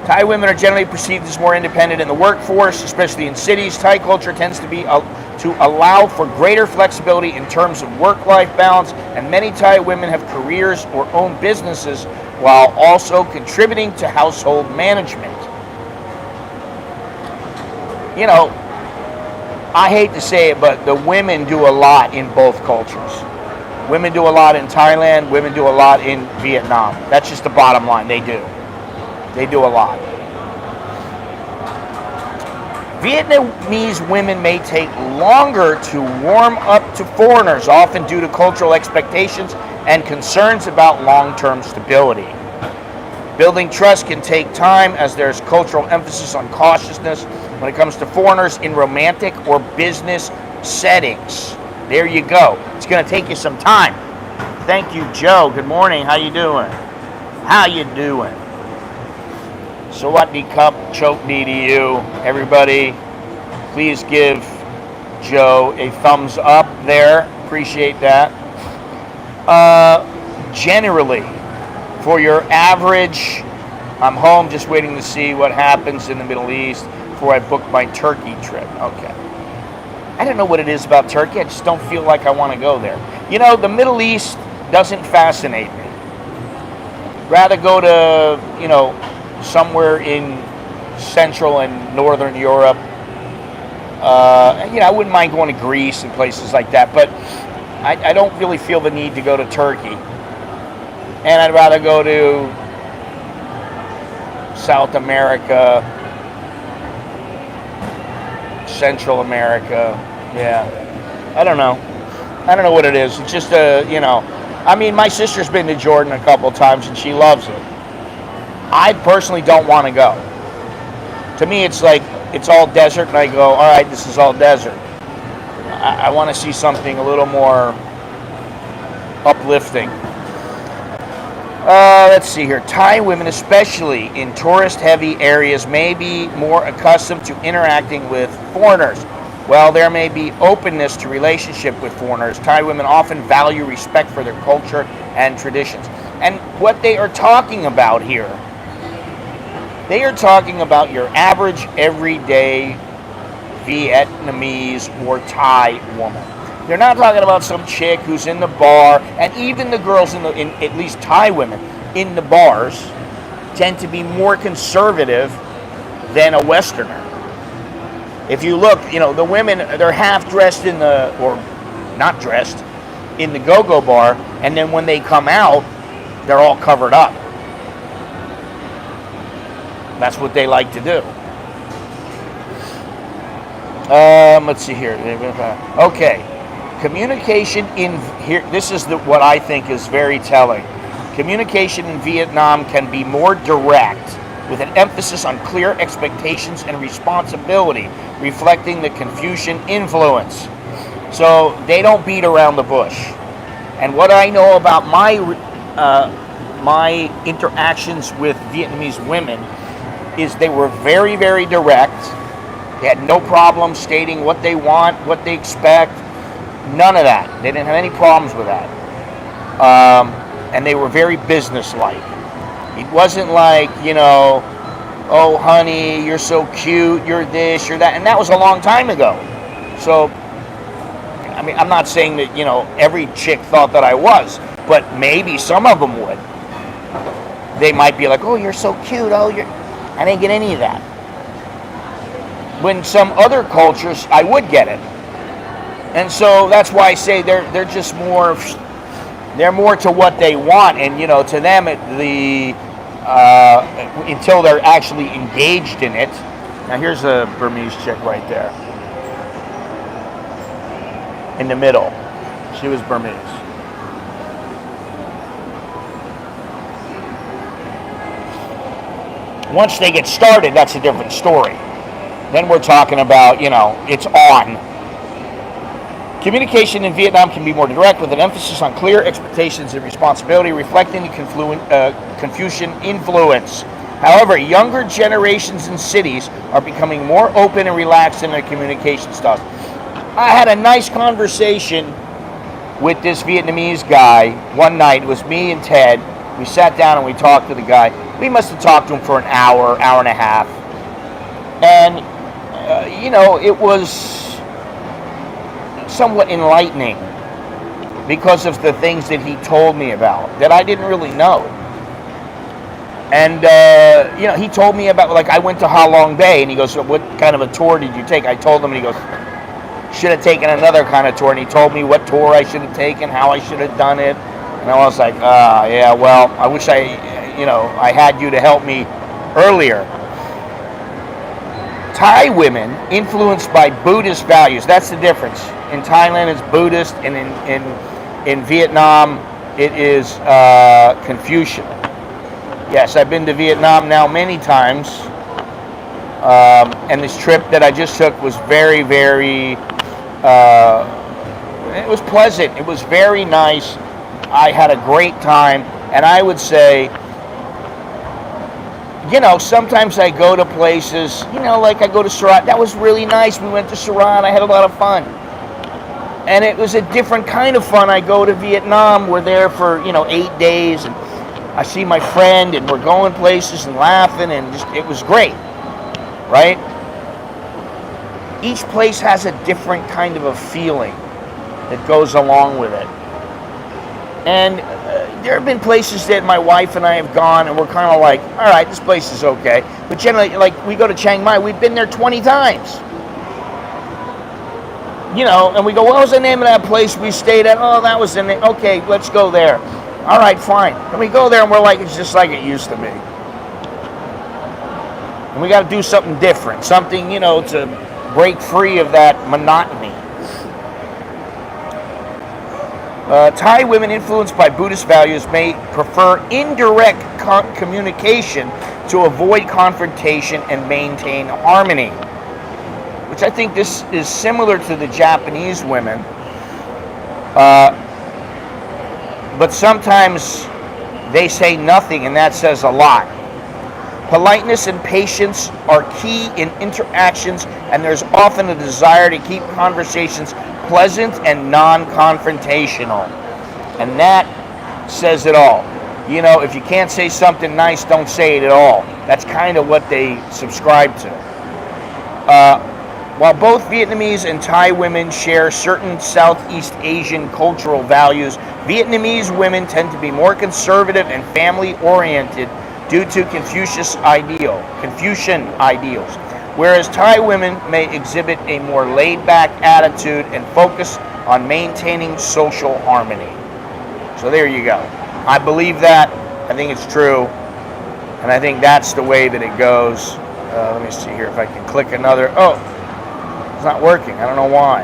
[SPEAKER 1] Thai women are generally perceived as more independent in the workforce, especially in cities. Thai culture tends to allow for greater flexibility in terms of work-life balance, and many Thai women have careers or own businesses while also contributing to household management. You know, I hate to say it, but the women do a lot in both cultures. Women do a lot in Thailand, women do a lot in Vietnam. That's just the bottom line, they do. They do a lot. Vietnamese women may take longer to warm up to foreigners, often due to cultural expectations and concerns about long-term stability. Building trust can take time as there's cultural emphasis on cautiousness when it comes to foreigners in romantic or business settings. There you go. It's going to take you some time. Thank you, Joe. Good morning. How you doing? How you doing? Sawadee Cup, choke D to you. Everybody, please give Joe a thumbs up there. Appreciate that. Generally, for your average, I'm home just waiting to see what happens in the Middle East before I book my Turkey trip. Okay. I don't know what it is about Turkey. I just don't feel like I want to go there. You know, the Middle East doesn't fascinate me. Rather go to, you know, somewhere in Central and Northern Europe. You know, I wouldn't mind going to Greece and places like that, but I don't really feel the need to go to Turkey. And I'd rather go to South America, Central America. Yeah. I don't know. I don't know what it is. It's just you know, I mean, my sister's been to Jordan a couple of times and she loves it. I personally don't want to go. To me, it's like, it's all desert, and I go, all right, this is all desert. I want to see something a little more uplifting. Let's see here. Thai women, especially in tourist-heavy areas, may be more accustomed to interacting with foreigners. While there may be openness to relationship with foreigners, Thai women often value respect for their culture and traditions. And what they are talking about here, they are talking about your average, everyday Vietnamese or Thai woman. They're not talking about some chick who's in the bar, and even the girls in at least Thai women in the bars tend to be more conservative than a Westerner. If you look, you know, the women, they're half dressed or not dressed, in the go-go bar, and then when they come out, they're all covered up. That's what they like to do. Let's see here. Okay. Communication in here, this is what I think is very telling. Communication in Vietnam can be more direct, with an emphasis on clear expectations and responsibility, reflecting the Confucian influence. So they don't beat around the bush. And what I know about my interactions with Vietnamese women is they were very, very direct. They had no problem stating what they want, what they expect. None of that. They didn't have any problems with that. And they were very businesslike. It wasn't like, you know, oh, honey, you're so cute, you're this, you're that. And that was a long time ago. So, I mean, I'm not saying that, you know, every chick thought that I was, but maybe some of them would. They might be like, oh, you're so cute, oh, I didn't get any of that. When some other cultures, I would get it. And so that's why I say they're just more, They're more to what they want, and to them, until they're actually engaged in it. Now here's a Burmese chick right there, in the middle. She was Burmese. Once they get started, that's a different story. Then we're talking about, it's on. Communication in Vietnam can be more direct, with an emphasis on clear expectations and responsibility, reflecting the Confucian influence. However, younger generations in cities are becoming more open and relaxed in their communication styles. I had a nice conversation with this Vietnamese guy one night. It was me and Ted. We sat down and we talked to the guy. We must have talked to him for an hour and a half. And, it was somewhat enlightening because of the things that he told me about that I didn't really know. And, he told me about, I went to Ha Long Bay, and he goes, what kind of a tour did you take? I told him, and he goes, should have taken another kind of tour. And he told me what tour I should have taken, how I should have done it. And I was like, yeah, well, I wish I had you to help me earlier. Thai women influenced by Buddhist values. That's the difference. In Thailand, it's Buddhist, and in Vietnam, it is Confucian. Yes, I've been to Vietnam now many times, and this trip that I just took was very, very, it was pleasant. It was very nice. I had a great time, and I would say, sometimes I go to places, like I go to Surat. That was really nice. We went to Surat. I had a lot of fun. And it was a different kind of fun. I go to Vietnam. We're there for, 8 days, and I see my friend, and we're going places and laughing, and it was great, right? Each place has a different kind of a feeling that goes along with it. And there have been places that my wife and I have gone, and we're kind of like, all right, this place is okay. But generally, we go to Chiang Mai, we've been there 20 times. And we go, what was the name of that place we stayed at? Oh, that was the name. Okay, let's go there. All right, fine. And we go there, and we're like, it's just like it used to be. And we got to do something different, something, to break free of that monotony. Thai women influenced by Buddhist values may prefer indirect communication to avoid confrontation and maintain harmony, which I think this is similar to the Japanese women. But sometimes they say nothing, and that says a lot. Politeness and patience are key in interactions, and there's often a desire to keep conversations pleasant and non-confrontational. And that says it all. If you can't say something nice, don't say it at all. That's kind of what they subscribe to. While both Vietnamese and Thai women share certain Southeast Asian cultural values, Vietnamese women tend to be more conservative and family-oriented due to Confucian ideals, whereas Thai women may exhibit a more laid-back attitude and focus on maintaining social harmony. So there you go. I believe that. I think it's true. And I think that's the way that it goes. Let me see here if I can click another. Oh, it's not working. I don't know why.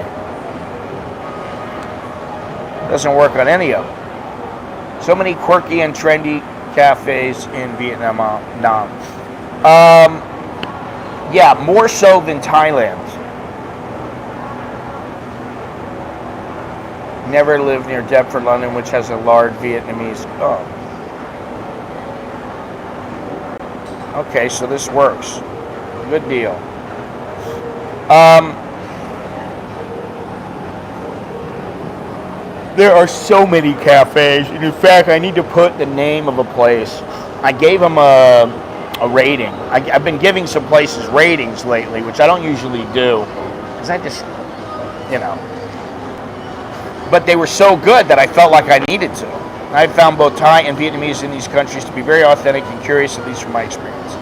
[SPEAKER 1] It doesn't work on any of them. So many quirky and trendy cafes in Vietnam. Yeah, more so than Thailand. Never lived near Deptford, London, which has a large Vietnamese. Oh. Okay, so this works. Good deal. There are so many cafes, and in fact, I need to put the name of a place. I gave them a rating. I've been giving some places ratings lately, which I don't usually do, because I just, But they were so good that I felt like I needed to. I found both Thai and Vietnamese in these countries to be very authentic and curious, at least from my experience.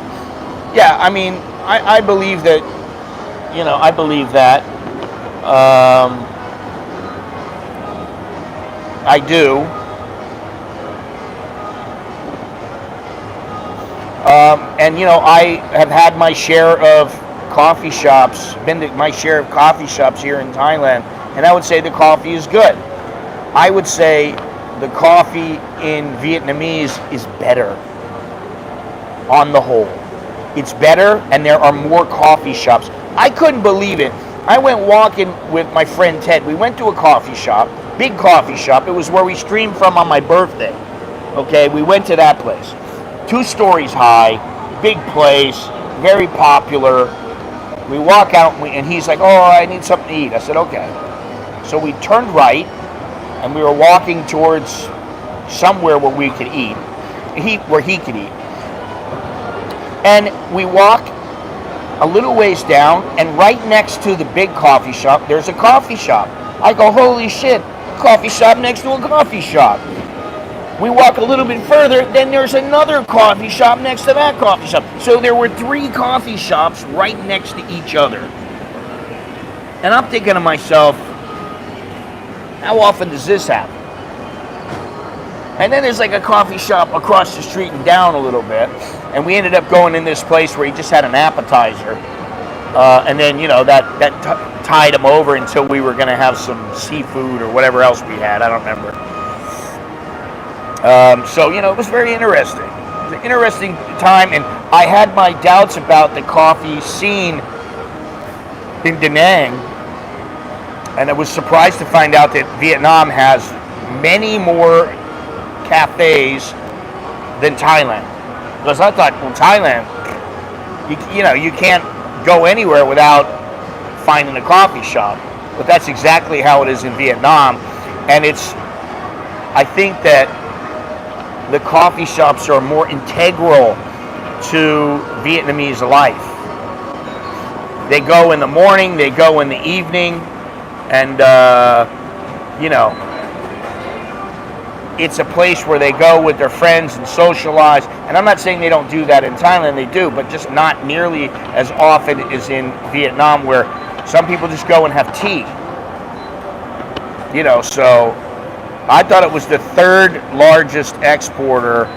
[SPEAKER 1] Yeah, I mean, I believe that, I believe that. I do. And I have had my share of coffee shops, been to my share of coffee shops here in Thailand, and I would say the coffee is good. I would say the coffee in Vietnamese is better on the whole. It's better, and there are more coffee shops. I couldn't believe it. I went walking with my friend Ted. We went to a coffee shop, big coffee shop. It was where we streamed from on my birthday. Okay, we went to that place. 2 stories high, big place, very popular. We walk out, and he's like, "Oh, I need something to eat." I said, "Okay." So we turned right, and we were walking towards somewhere where we could eat, where he could eat. And we walk a little ways down, and right next to the big coffee shop, there's a coffee shop. I go, "Holy shit, coffee shop next to a coffee shop." We walk a little bit further, then there's another coffee shop next to that coffee shop. So there were 3 coffee shops right next to each other. And I'm thinking to myself, how often does this happen? And then there's like a coffee shop across the street and down a little bit. And we ended up going in this place where he just had an appetizer. And then, that tied him over until we were going to have some seafood or whatever else we had. I don't remember. So, it was very interesting. It was an interesting time. And I had my doubts about the coffee scene in Da Nang. And I was surprised to find out that Vietnam has many more cafes than Thailand. Because I thought, well, Thailand, you can't go anywhere without finding a coffee shop. But that's exactly how it is in Vietnam. And I think that the coffee shops are more integral to Vietnamese life. They go in the morning, they go in the evening, and, it's a place where they go with their friends and socialize. And I'm not saying they don't do that in Thailand, they do, but just not nearly as often as in Vietnam, where some people just go and have tea. So I thought it was the 3rd largest exporter.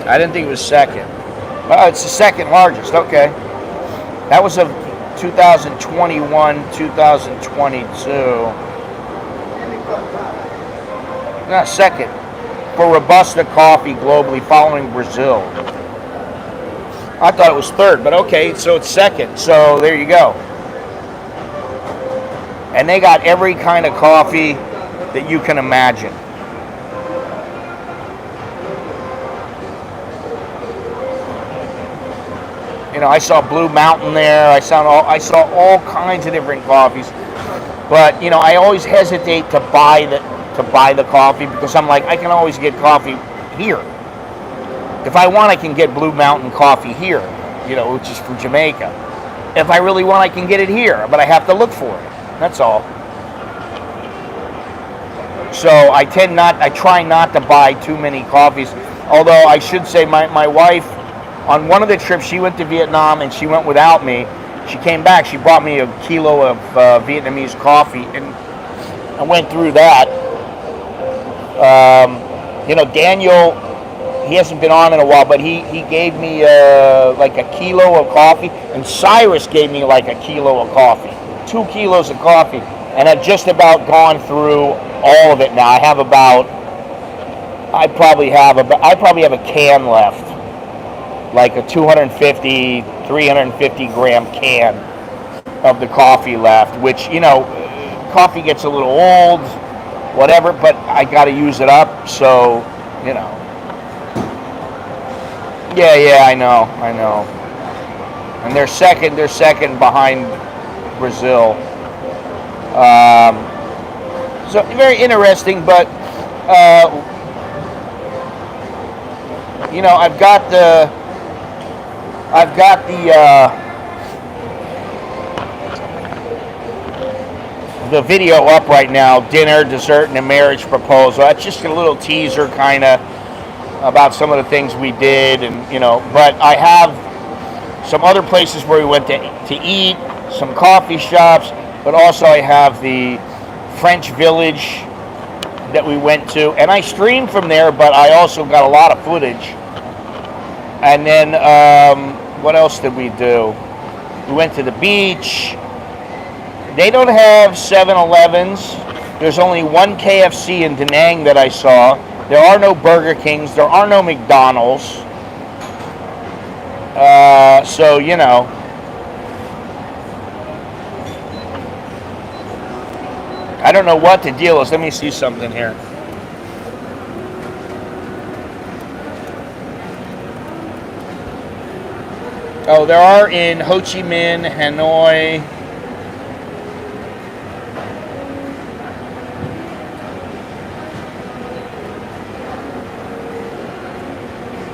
[SPEAKER 1] I didn't think it was 2nd. Oh, it's the 2nd largest, okay. That was of 2021, 2022. No, 2nd. For Robusta coffee globally, following Brazil. I thought it was 3rd, but okay, so it's 2nd. So there you go. And they got every kind of coffee that you can imagine. I saw Blue Mountain there. I saw all kinds of different coffees. But I always hesitate to buy the coffee because I'm like, I can always get coffee here. If I want, I can get Blue Mountain coffee here, which is from Jamaica. If I really want, I can get it here, but I have to look for it. That's all. So I try not to buy too many coffees. Although I should say my wife, on one of the trips, she went to Vietnam and she went without me. She came back, she brought me a kilo of Vietnamese coffee, and I went through that. Daniel, he hasn't been on in a while, but he gave me like a kilo of coffee, and Cyrus gave me like a kilo of coffee. 2 kilos of coffee, and I've just about gone through all of it now. I probably have a can left. Like a 250, 350 gram can of the coffee left, which, coffee gets a little old, whatever, but I got to use it up, so, Yeah, I know. And they're second behind Brazil. So very interesting, but, I've got the video up right now, dinner, dessert, and a marriage proposal. That's just a little teaser kind of about some of the things we did, and but I have some other places where we went to eat, some coffee shops, but also I have the French Village that we went to, and I streamed from there, but I also got a lot of footage. And then what else did we do? We went to the beach. They don't have 7-Elevens. There's only one KFC in Da Nang that I saw. There are no Burger Kings. There are no McDonald's. So, you know. I don't know what the deal is. Let me see something here. Oh, there are in Ho Chi Minh, Hanoi.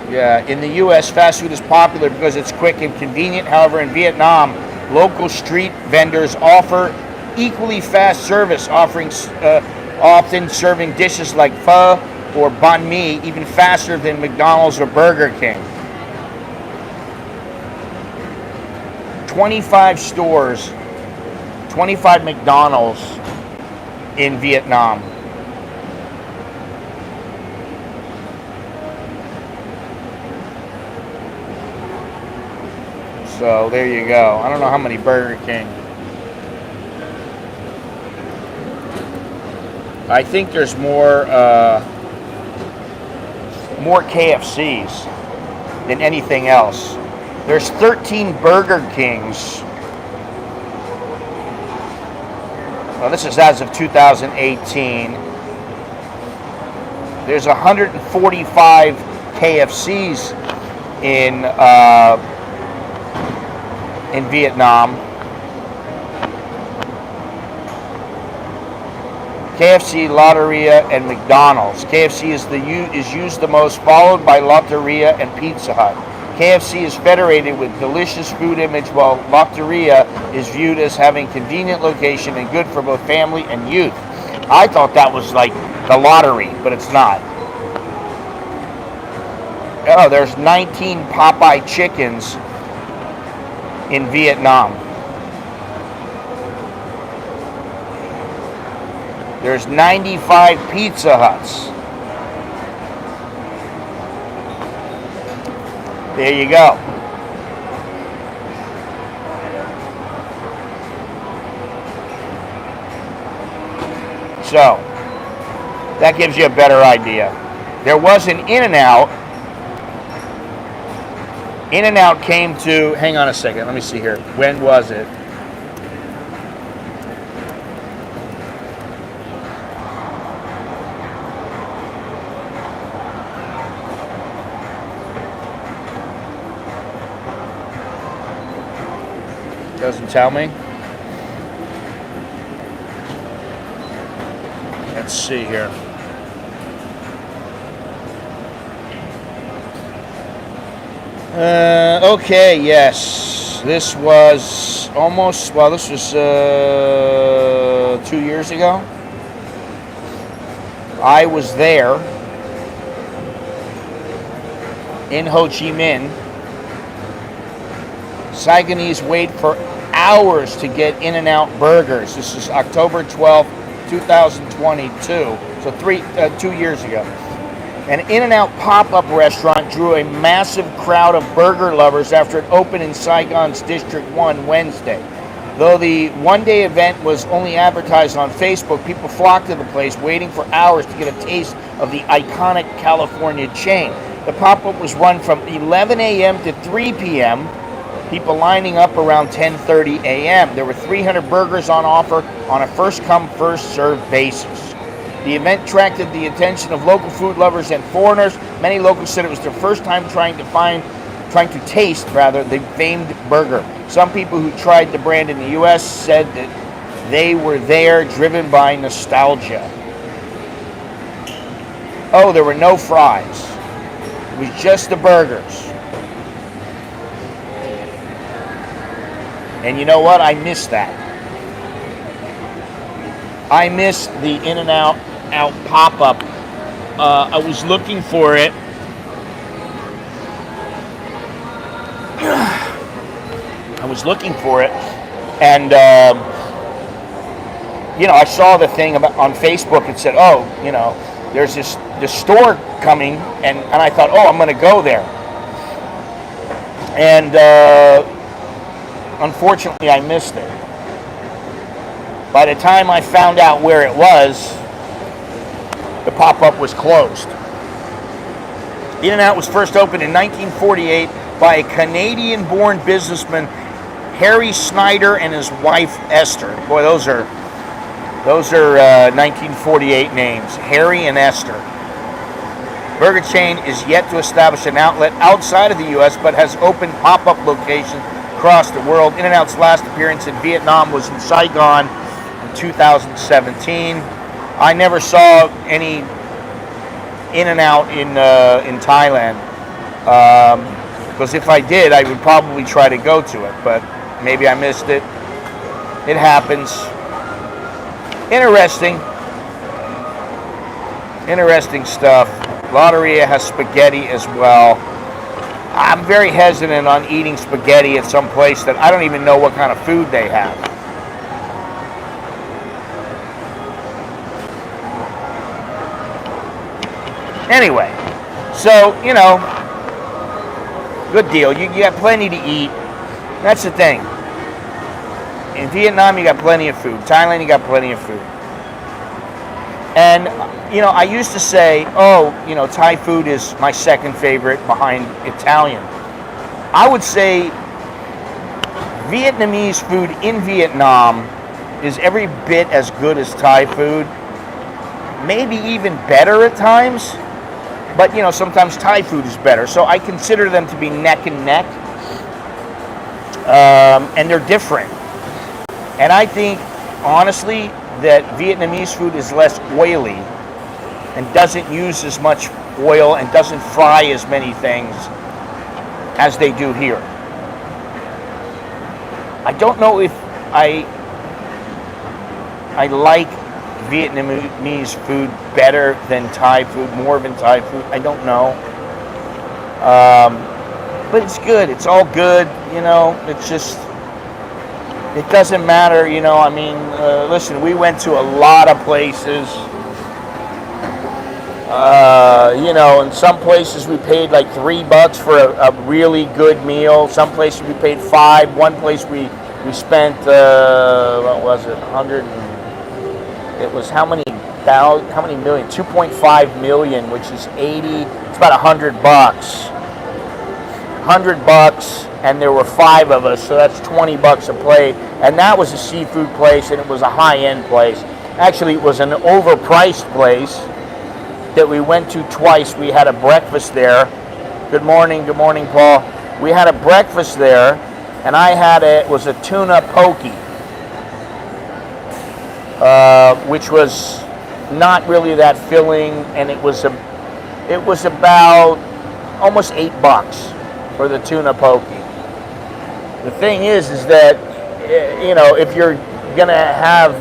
[SPEAKER 1] Yeah, in the U.S., fast food is popular because it's quick and convenient. However, in Vietnam, local street vendors offer equally fast service, often serving dishes like pho or banh mi even faster than McDonald's or Burger King. 25 stores, 25 McDonald's in Vietnam. So there you go. I don't know how many Burger King. I think there's more KFCs than anything else. There's 13 Burger Kings. Well, this is as of 2018. There's 145 KFCs in Vietnam. KFC, Lotteria, and McDonald's. KFC is used the most, followed by Lotteria and Pizza Hut. KFC is federated with delicious food image, while Lotteria is viewed as having convenient location and good for both family and youth. I thought that was like the lottery, but it's not. Oh, there's 19 Popeye chickens in Vietnam. There's 95 Pizza Huts. There you go. So, that gives you a better idea. There was an In-N-Out. In-N-Out came to, hang on a second, let me see here. When was it? Doesn't tell me. Let's see here. Okay, yes. This was almost, well, this was 2 years ago. I was there in Ho Chi Minh. Saigonese wait for hours to get In-N-Out burgers. This is October 12th, 2022. So 2 years ago. An In-N-Out pop-up restaurant drew a massive crowd of burger lovers after it opened in Saigon's District 1 Wednesday. Though the one-day event was only advertised on Facebook, people flocked to the place waiting for hours to get a taste of the iconic California chain. The pop-up was run from 11 a.m. to 3 p.m., people lining up around 10:30 a.m. There were 300 burgers on offer on a first-come, first-served basis. The event attracted the attention of local food lovers and foreigners. Many locals said it was their first time trying to taste the famed burger. Some people who tried the brand in the U.S. said that they were there driven by nostalgia. Oh, there were no fries. It was just the burgers. And you know what? I missed that. I missed the In-N-Out pop-up. I was looking for it. And I saw the thing on Facebook. It said, oh, there's this store coming, and I thought, oh, I'm going to go there. And unfortunately, I missed it. By the time I found out where it was, the pop-up was closed. In-N-Out was first opened in 1948 by a Canadian-born businessman, Harry Snyder, and his wife Esther. Boy, those are 1948 names, Harry and Esther. Burger chain is yet to establish an outlet outside of the U.S., but has opened pop-up locations across the world. In-N-Out's last appearance in Vietnam was in Saigon in 2017. I never saw any In-N-Out in Thailand, because if I did, I would probably try to go to it, but maybe I missed it. It happens. Interesting stuff. Lotteria has spaghetti as well. I'm very hesitant on eating spaghetti at some place that I don't even know what kind of food they have. Anyway, so, good deal. You got plenty to eat. That's the thing. In Vietnam, you got plenty of food. Thailand, you got plenty of food. And, I used to say, Thai food is my second favorite behind Italian. I would say Vietnamese food in Vietnam is every bit as good as Thai food. Maybe even better at times. But, sometimes Thai food is better. So I consider them to be neck and neck. And they're different. And I think, honestly, that Vietnamese food is less oily and doesn't use as much oil and doesn't fry as many things as they do here. I don't know if I like Vietnamese food better than Thai food, more than Thai food. I don't know. But it's good. It's all good. It's just, it doesn't matter. Listen, we went to a lot of places. In some places we paid like $3 for a really good meal. Some places we paid $5. One place we spent, what was it, 100, it was how many million? 2.5 million, which is 80, it's about $100. $100, and there were 5 of us, so that's $20 a plate. And that was a seafood place, and it was a high-end place. Actually, it was an overpriced place that we went to twice. We had a breakfast there. Good morning, Paul. We had a breakfast there, and it was a tuna poke, which was not really that filling, and it was about almost $8 for the tuna poke. The thing is that if you're gonna have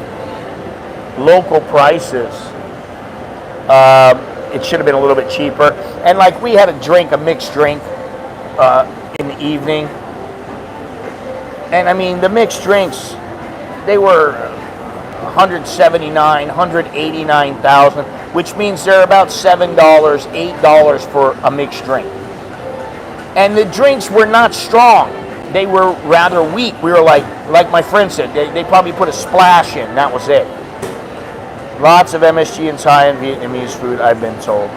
[SPEAKER 1] local prices, it should have been a little bit cheaper. And like we had a mixed drink in the evening. And I mean, the mixed drinks, they were $179,000, $189,000, which means they're about $7, $8 for a mixed drink. And the drinks were not strong. They were rather weak. We were like my friend said, they probably put a splash in. That was it. Lots of MSG in Thai and Vietnamese food, I've been told.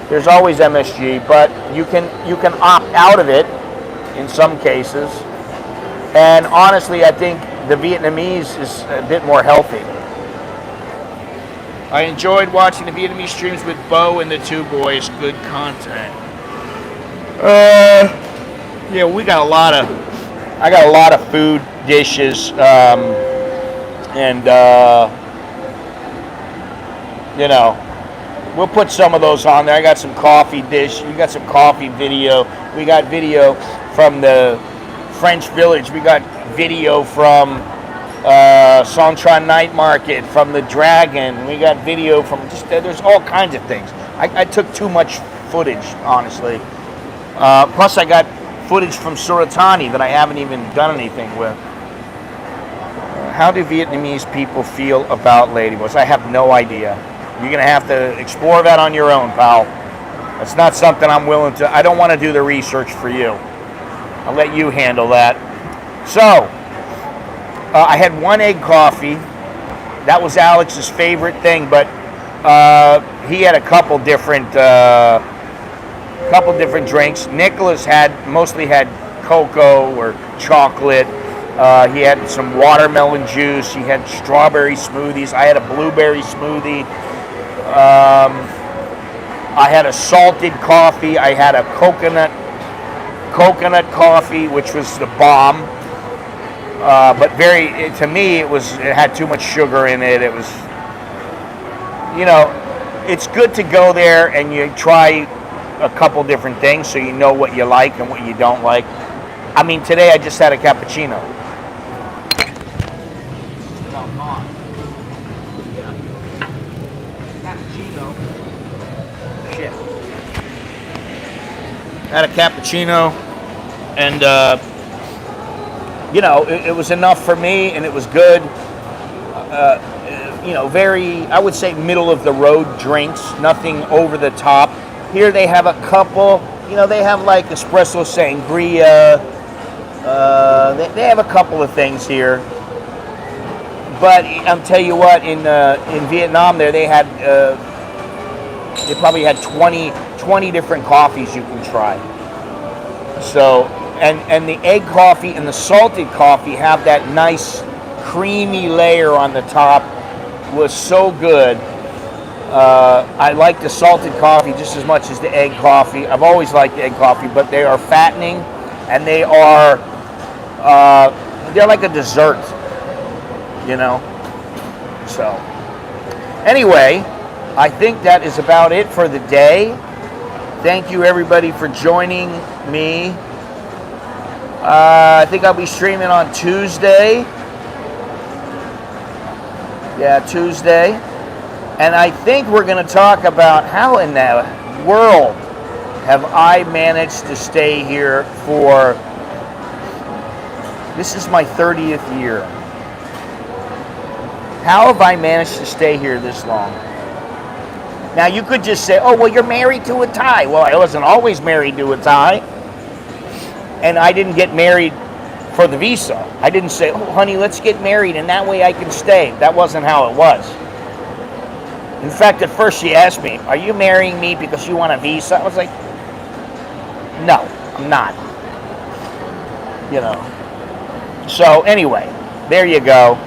[SPEAKER 1] There's always MSG, but you can opt out of it in some cases. And honestly, I think the Vietnamese is a bit more healthy. I enjoyed watching the Vietnamese streams with Bo and the two boys. Good content. Yeah, I got a lot of food dishes, we'll put some of those on there. I got some coffee dish. We got some coffee video. We got video from the French Village. We got video from Sontran Night Market, from the Dragon. We got video from there's all kinds of things. I took too much footage, honestly. Plus, I got footage from Suratani that I haven't even done anything with. How do Vietnamese people feel about ladyboys? I have no idea. You're going to have to explore that on your own, pal. It's not something I'm willing to. I don't want to do the research for you. I'll let you handle that. So, I had 1 egg coffee. That was Alex's favorite thing, but he had a couple different drinks. Nicholas mostly had cocoa or chocolate. He had some watermelon juice. He had strawberry smoothies. I had a blueberry smoothie. I had a salted coffee. I had a coconut coffee, which was the bomb. But to me, it had too much sugar in it. It was, it's good to go there and you try a couple different things so you know what you like and what you don't like. I mean, today I just had a cappuccino. Had a cappuccino, and it was enough for me, and it was good. Very, I would say, middle of the road drinks, nothing over the top. Here they have a couple, they have like espresso sangria. They have a couple of things here. But I'll tell you what, in Vietnam there, they probably had 20 different coffees you can try. So, and the egg coffee and the salted coffee have that nice creamy layer on the top. Was so good. I like the salted coffee just as much as the egg coffee. I've always liked the egg coffee, but they are fattening, and they're like a dessert, So, anyway, I think that is about it for the day. Thank you, everybody, for joining me. I think I'll be streaming on Tuesday. Yeah, Tuesday. And I think we're going to talk about how in the world have I managed to stay here for... This is my 30th year. How have I managed to stay here this long? Now, you could just say, oh, well, you're married to a Thai. Well, I wasn't always married to a Thai. And I didn't get married for the visa. I didn't say, oh, honey, let's get married, and that way I can stay. That wasn't how it was. In fact, at first she asked me, are you marrying me because you want a visa? I was like, no, I'm not. So, anyway, there you go.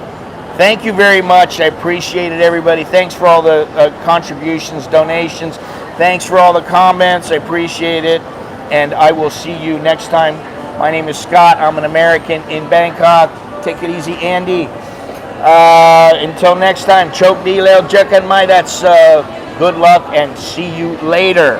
[SPEAKER 1] Thank you very much. I appreciate it, everybody. Thanks for all the contributions, donations. Thanks for all the comments. I appreciate it. And I will see you next time. My name is Scott. I'm an American in Bangkok. Take it easy, Andy. Until next time, Chok Di Leo Jekan Mai. That's good luck and see you later.